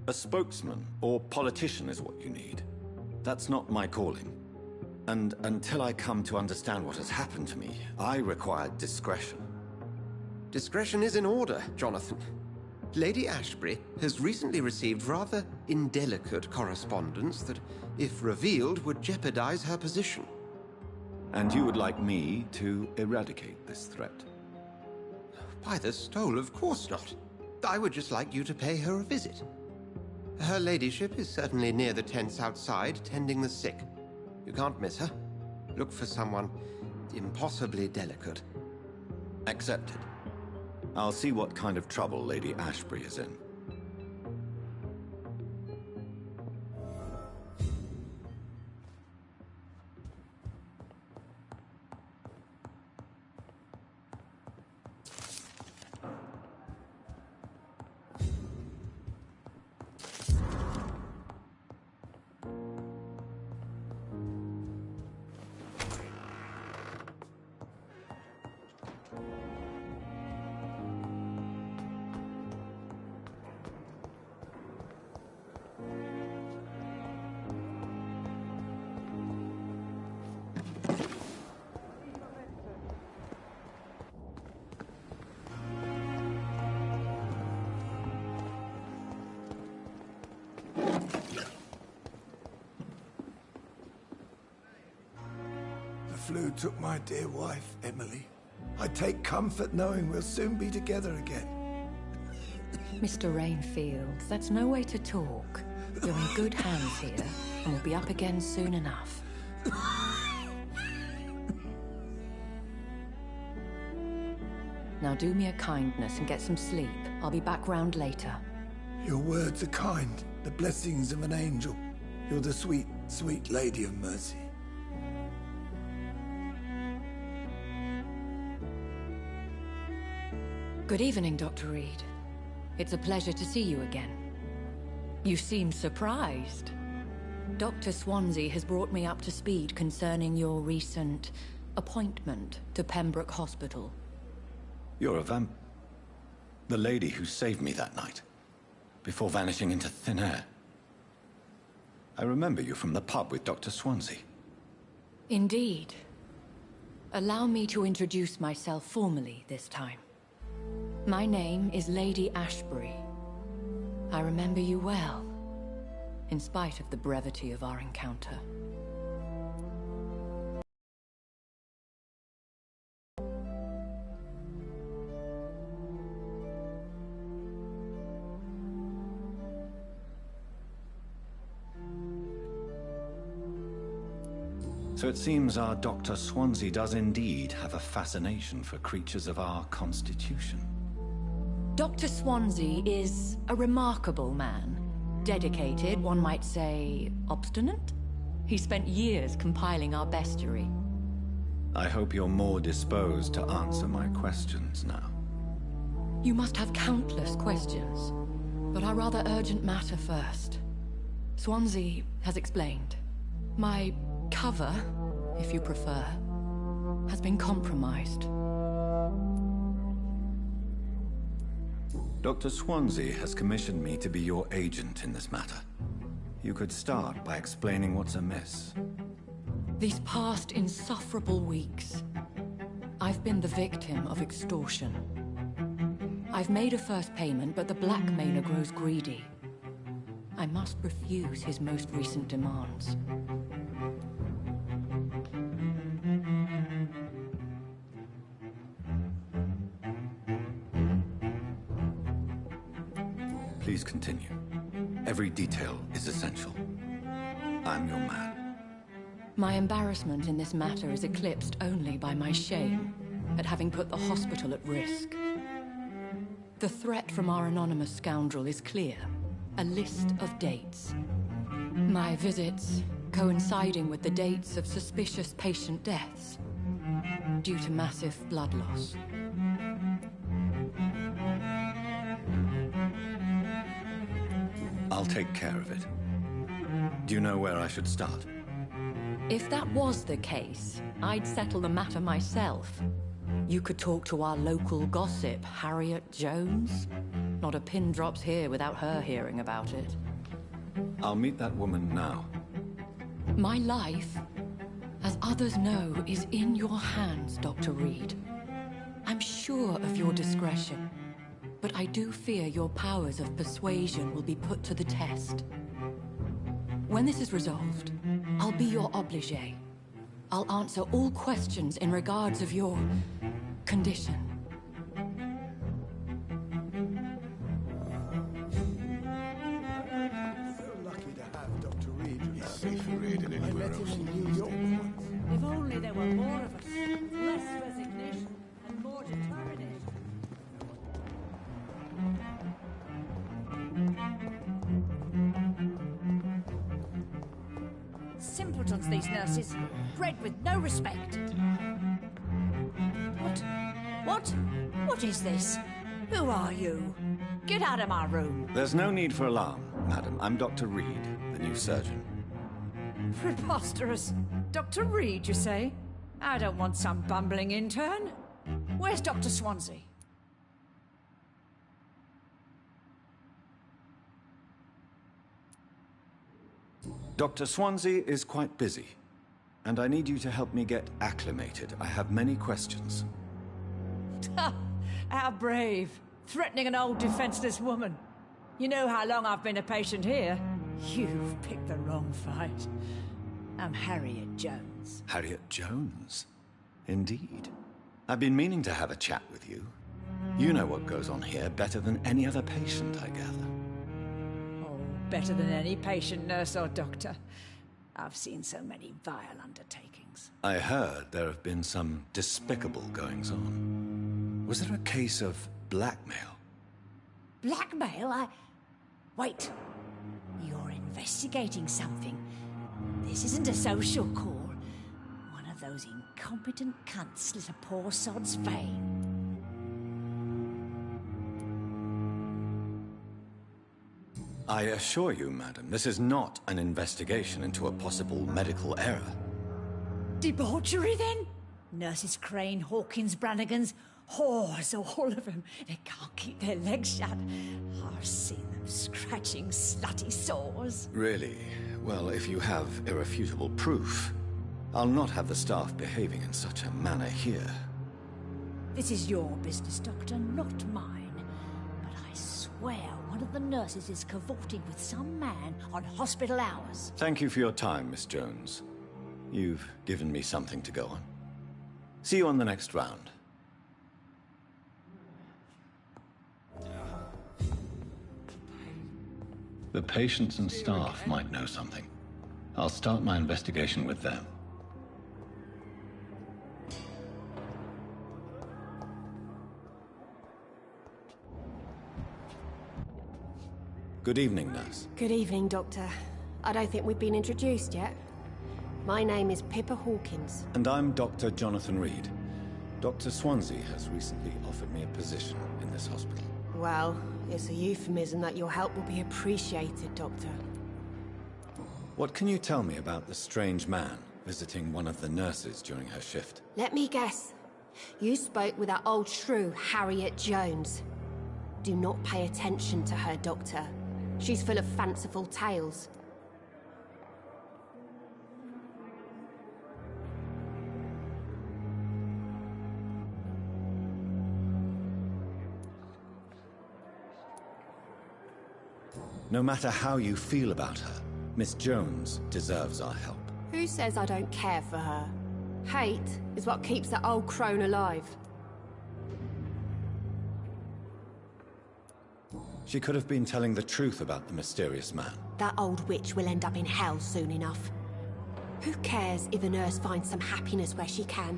A spokesman or politician is what you need. That's not my calling. And until I come to understand what has happened to me, I require discretion. Discretion is in order, Jonathan. Lady Ashbury has recently received rather indelicate correspondence that, if revealed, would jeopardize her position. And you would like me to eradicate this threat? By the stole, of course not. I would just like you to pay her a visit. Her ladyship is certainly near the tents outside, tending the sick. You can't miss her. Look for someone impossibly delicate. Accepted. I'll see what kind of trouble Lady Ashbury is in. The flu took my dear wife, Emily. I take comfort knowing we'll soon be together again. Mr. Rainfield, that's no way to talk. You're in good hands here, and we'll be up again soon enough. Now do me a kindness and get some sleep. I'll be back round later. Your words are kind, the blessings of an angel. You're the sweet, sweet Lady of Mercy. Good evening, Dr. Reed. It's a pleasure to see you again. You seem surprised. Dr. Swansea has brought me up to speed concerning your recent appointment to Pembroke Hospital. You're a the lady who saved me that night, before vanishing into thin air. I remember you from the pub with Dr. Swansea. Indeed. Allow me to introduce myself formally this time. My name is Lady Ashbury. I remember you well, in spite of the brevity of our encounter. So it seems our Dr. Swansea does indeed have a fascination for creatures of our constitution. Dr. Swansea is a remarkable man. Dedicated, one might say, obstinate? He spent years compiling our bestiary. I hope you're more disposed to answer my questions now. You must have countless questions, but our rather urgent matter first. Swansea has explained. My cover, if you prefer, has been compromised. Dr. Swansea has commissioned me to be your agent in this matter. You could start by explaining what's amiss. These past insufferable weeks, I've been the victim of extortion. I've made a first payment, but the blackmailer grows greedy. I must refuse his most recent demands. Please continue. Every detail is essential. I'm your man. My embarrassment in this matter is eclipsed only by my shame at having put the hospital at risk. The threat from our anonymous scoundrel is clear. A list of dates. My visits coinciding with the dates of suspicious patient deaths due to massive blood loss. I'll take care of it. Do you know where I should start? If that was the case, I'd settle the matter myself. You could talk to our local gossip, Harriet Jones. Not a pin drops here without her hearing about it. I'll meet that woman now. My life, as others know, is in your hands, Dr. Reed. I'm sure of your discretion, but I do fear your powers of persuasion will be put to the test. When this is resolved, I'll be your obligé. I'll answer all questions in regards of your condition. So lucky to have Dr. Reed. He's safer here than anywhere else. New York once. If only there were more of us. Less resignation and more determination. Simpletons, these nurses. Bred with no respect. What? What is this? Who are you? Get out of my room. There's no need for alarm, madam. I'm Dr. Reed, the new surgeon. Preposterous. Dr. Reed, you say? I don't want some bumbling intern. Where's Dr. Swansea? Dr. Swansea is quite busy, and I need you to help me get acclimated. I have many questions. How brave. Threatening an old defenseless woman. You know how long I've been a patient here? You've picked the wrong fight. I'm Harriet Jones. Harriet Jones? Indeed. I've been meaning to have a chat with you. You know what goes on here better than any other patient, I gather. Oh, better than any patient, nurse or doctor. I've seen so many vile undertakings. I heard there have been some despicable goings-on. Was there a case of blackmail? Blackmail? Wait. You're investigating something. This isn't a social call. One of those incompetent cunts slit a poor sod's vein. I assure you, madam, this is not an investigation into a possible medical error. Debauchery, then? Nurses Crane, Hawkins, Brannigans, whores, all of them. They can't keep their legs shut. I've seen them scratching slutty sores. Really? Well, if you have irrefutable proof, I'll not have the staff behaving in such a manner here. This is your business, Doctor, not mine. But I swear one of the nurses is cavorting with some man on hospital hours. Thank you for your time, Miss Jones. You've given me something to go on. See you on the next round. The patients and staff might know something. I'll start my investigation with them. Good evening, nurse. Good evening, Doctor. I don't think we've been introduced yet. My name is Pippa Hawkins. And I'm Dr. Jonathan Reed. Dr. Swansea has recently offered me a position in this hospital. Well, it's a euphemism that your help will be appreciated, Doctor. What can you tell me about the strange man visiting one of the nurses during her shift? Let me guess. You spoke with that old shrew, Harriet Jones. Do not pay attention to her, Doctor. She's full of fanciful tales. No matter how you feel about her, Miss Jones deserves our help. Who says I don't care for her? Hate is what keeps that old crone alive. She could have been telling the truth about the mysterious man. That old witch will end up in hell soon enough. Who cares if a nurse finds some happiness where she can?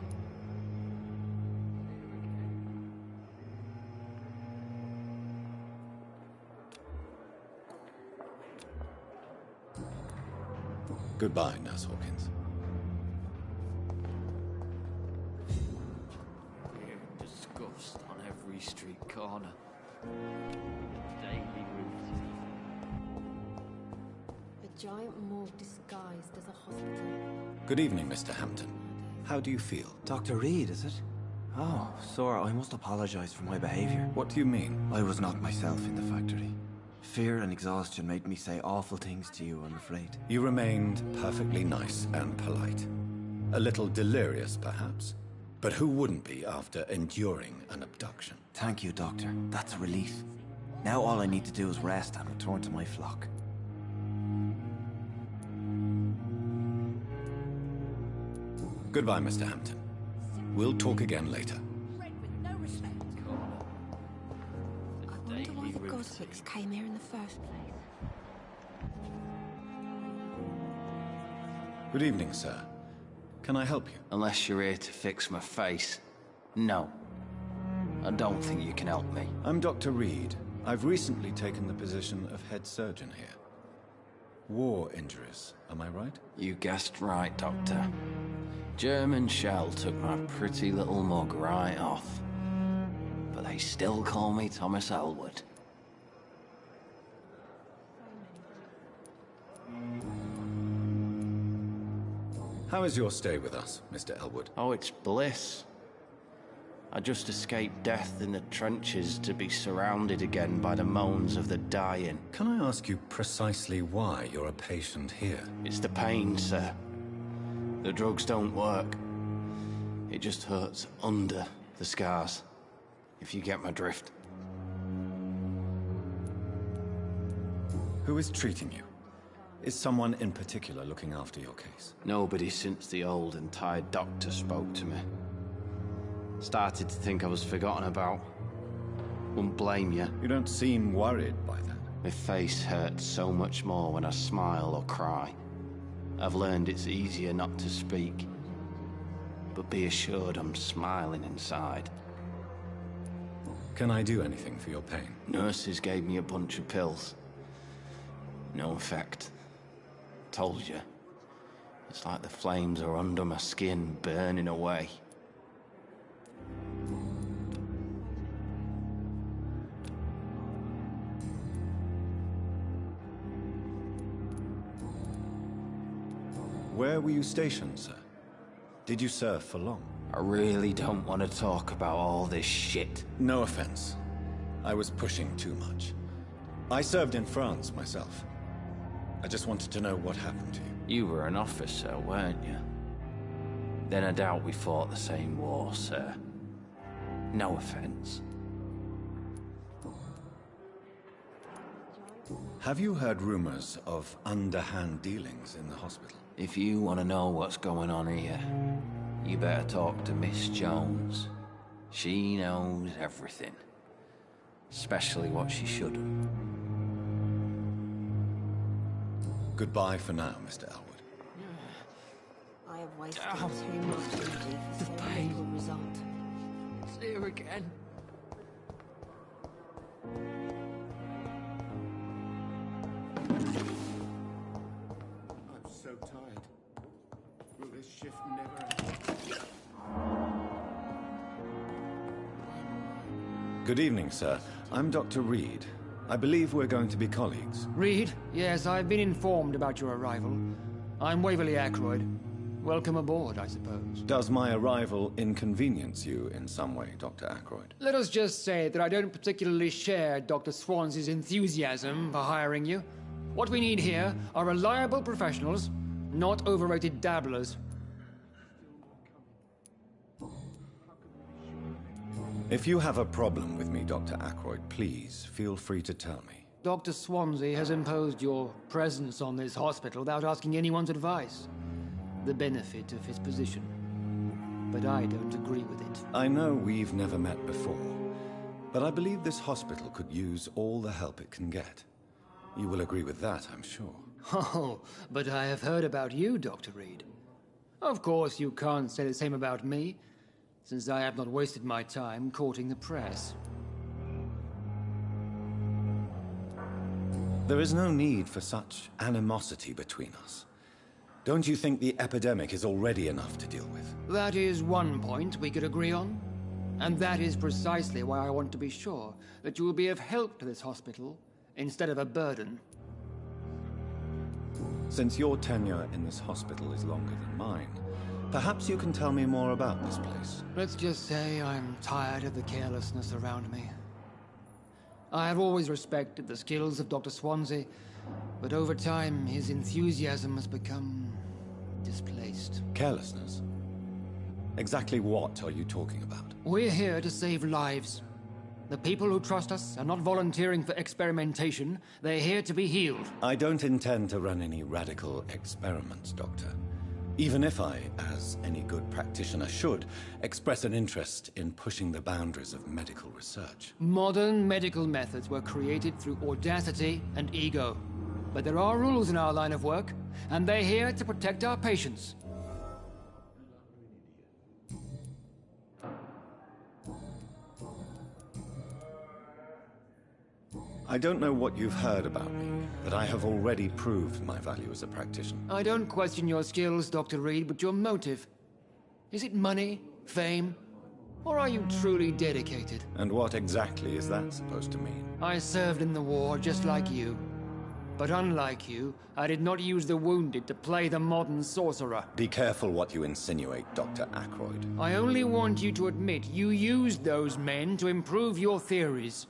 Goodbye, Nurse Hawkins. Weird disgust on every street corner. Daily routine. A giant morgue disguised as a hospital. Good evening, Mr. Hampton. How do you feel? Dr. Reed, is it? Oh, sir, I must apologize for my behavior. What do you mean? I was not myself in the factory. Fear and exhaustion made me say awful things to you, I'm afraid. You remained perfectly nice and polite. A little delirious, perhaps. But who wouldn't be after enduring an abduction? Thank you, Doctor. That's a relief. Now all I need to do is rest and return to my flock. Goodbye, Mr. Hampton. We'll talk again later. I wonder why the Goswicks came here in the first place. Good evening, sir. Can I help you? Unless you're here to fix my face. No. I don't think you can help me. I'm Dr. Reed. I've recently taken the position of head surgeon here. War injuries, am I right? You guessed right, Doctor. German shell took my pretty little mug right off. But they still call me Thomas Elwood. How is your stay with us, Mr. Elwood? Oh, it's bliss. I just escaped death in the trenches to be surrounded again by the moans of the dying. Can I ask you precisely why you're a patient here? It's the pain, sir. The drugs don't work. It just hurts under the scars, if you get my drift. Who is treating you? Is someone in particular looking after your case? Nobody since the old and tired doctor spoke to me. Started to think I was forgotten about. Wouldn't blame you. You don't seem worried by that. My face hurts so much more when I smile or cry. I've learned it's easier not to speak. But be assured I'm smiling inside. Can I do anything for your pain? Nurses gave me a bunch of pills. No effect. Told you. It's like the flames are under my skin, burning away. Where were you stationed, sir? Did you serve for long? I really don't want to talk about all this shit. No offense. I was pushing too much. I served in France myself. I just wanted to know what happened to you. You were an officer, weren't you? Then I doubt we fought the same war, sir. No offense. Have you heard rumors of underhand dealings in the hospital? If you want to know what's going on here, you better talk to Miss Jones. She knows everything. Especially what she shouldn't. Goodbye for now, Mr. Elwood. I have wasted too much energy for so little result. It's here again. I'm so tired. Will this shift never end? Good evening, sir. I'm Dr. Reed. I believe we're going to be colleagues. Reed? Yes, I've been informed about your arrival. I'm Waverly Ackroyd. Welcome aboard, I suppose. Does my arrival inconvenience you in some way, Dr. Ackroyd? Let us just say that I don't particularly share Dr. Swansea's enthusiasm for hiring you. What we need here are reliable professionals, not overrated dabblers. If you have a problem with me, Dr. Ackroyd, please feel free to tell me. Dr. Swansea has imposed your presence on this hospital without asking anyone's advice. The benefit of his position. But I don't agree with it. I know we've never met before, but I believe this hospital could use all the help it can get. You will agree with that, I'm sure. Oh, but I have heard about you, Dr. Reed. Of course, you can't say the same about me, since I have not wasted my time courting the press. There is no need for such animosity between us. Don't you think the epidemic is already enough to deal with? That is one point we could agree on. And that is precisely why I want to be sure that you will be of help to this hospital instead of a burden. Since your tenure in this hospital is longer than mine, perhaps you can tell me more about this place. Let's just say I'm tired of the carelessness around me. I have always respected the skills of Dr. Swansea, but over time his enthusiasm has become displaced. Carelessness? Exactly what are you talking about? We're here to save lives. The people who trust us are not volunteering for experimentation. They're here to be healed. I don't intend to run any radical experiments, Doctor. Even if I, as any good practitioner should, express an interest in pushing the boundaries of medical research. Modern medical methods were created through audacity and ego. But there are rules in our line of work, and they're here to protect our patients. I don't know what you've heard about me, but I have already proved my value as a practitioner. I don't question your skills, Dr. Reed, but your motive. Is it money, fame, or are you truly dedicated? And what exactly is that supposed to mean? I served in the war just like you. But unlike you, I did not use the wounded to play the modern sorcerer. Be careful what you insinuate, Dr. Ackroyd. I only want you to admit you used those men to improve your theories.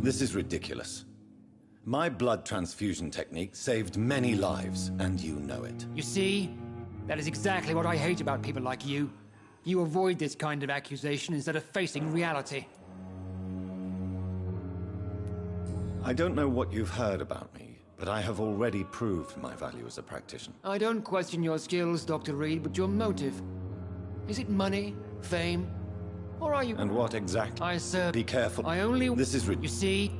This is ridiculous. My blood transfusion technique saved many lives, and you know it. You see? That is exactly what I hate about people like you. You avoid this kind of accusation instead of facing reality. I don't know what you've heard about me, but I have already proved my value as a practitioner. I don't question your skills, Dr. Reed, but your motive. Is it money, fame, or are you... And what exactly? I serve... Be careful. I only... This is You see?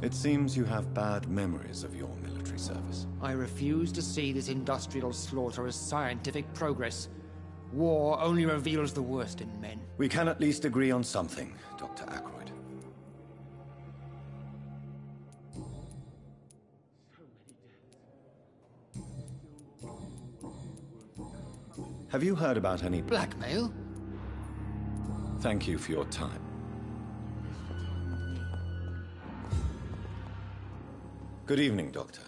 It seems you have bad memories of your military service. I refuse to see this industrial slaughter as scientific progress. War only reveals the worst in men. We can at least agree on something, Dr. Ackroyd. Have you heard about any... Blackmail? Thank you for your time. Good evening, Doctor.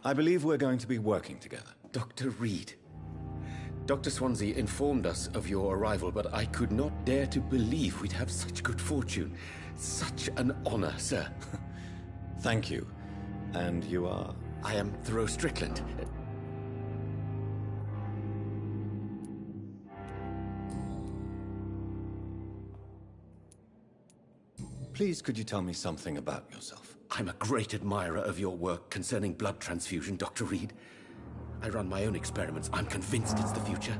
I believe we're going to be working together. Dr. Reed. Dr. Swansea informed us of your arrival, but I could not dare to believe we'd have such good fortune. Such an honor, sir. Thank you. And you are? I am Thoreau Strickland. Please, could you tell me something about yourself? I'm a great admirer of your work concerning blood transfusion, Dr. Reed. I run my own experiments. I'm convinced it's the future.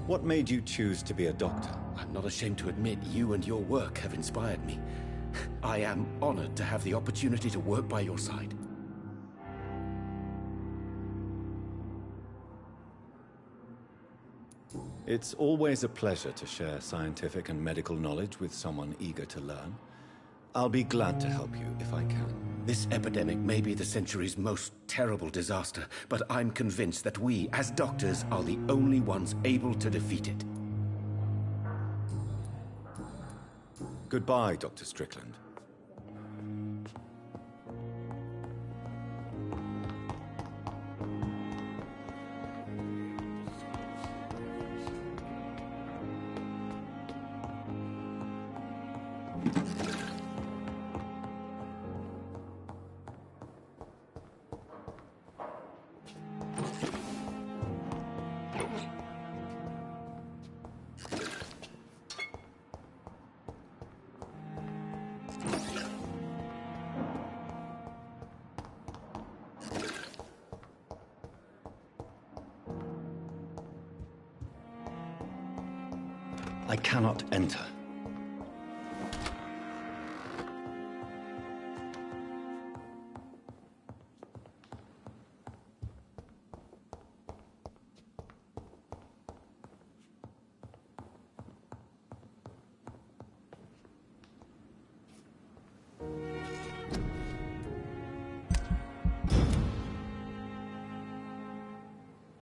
What made you choose to be a doctor? I'm not ashamed to admit you and your work have inspired me. I am honored to have the opportunity to work by your side. It's always a pleasure to share scientific and medical knowledge with someone eager to learn. I'll be glad to help you if I can. This epidemic may be the century's most terrible disaster, but I'm convinced that we, as doctors, are the only ones able to defeat it. Goodbye, Dr. Strickland. I cannot enter.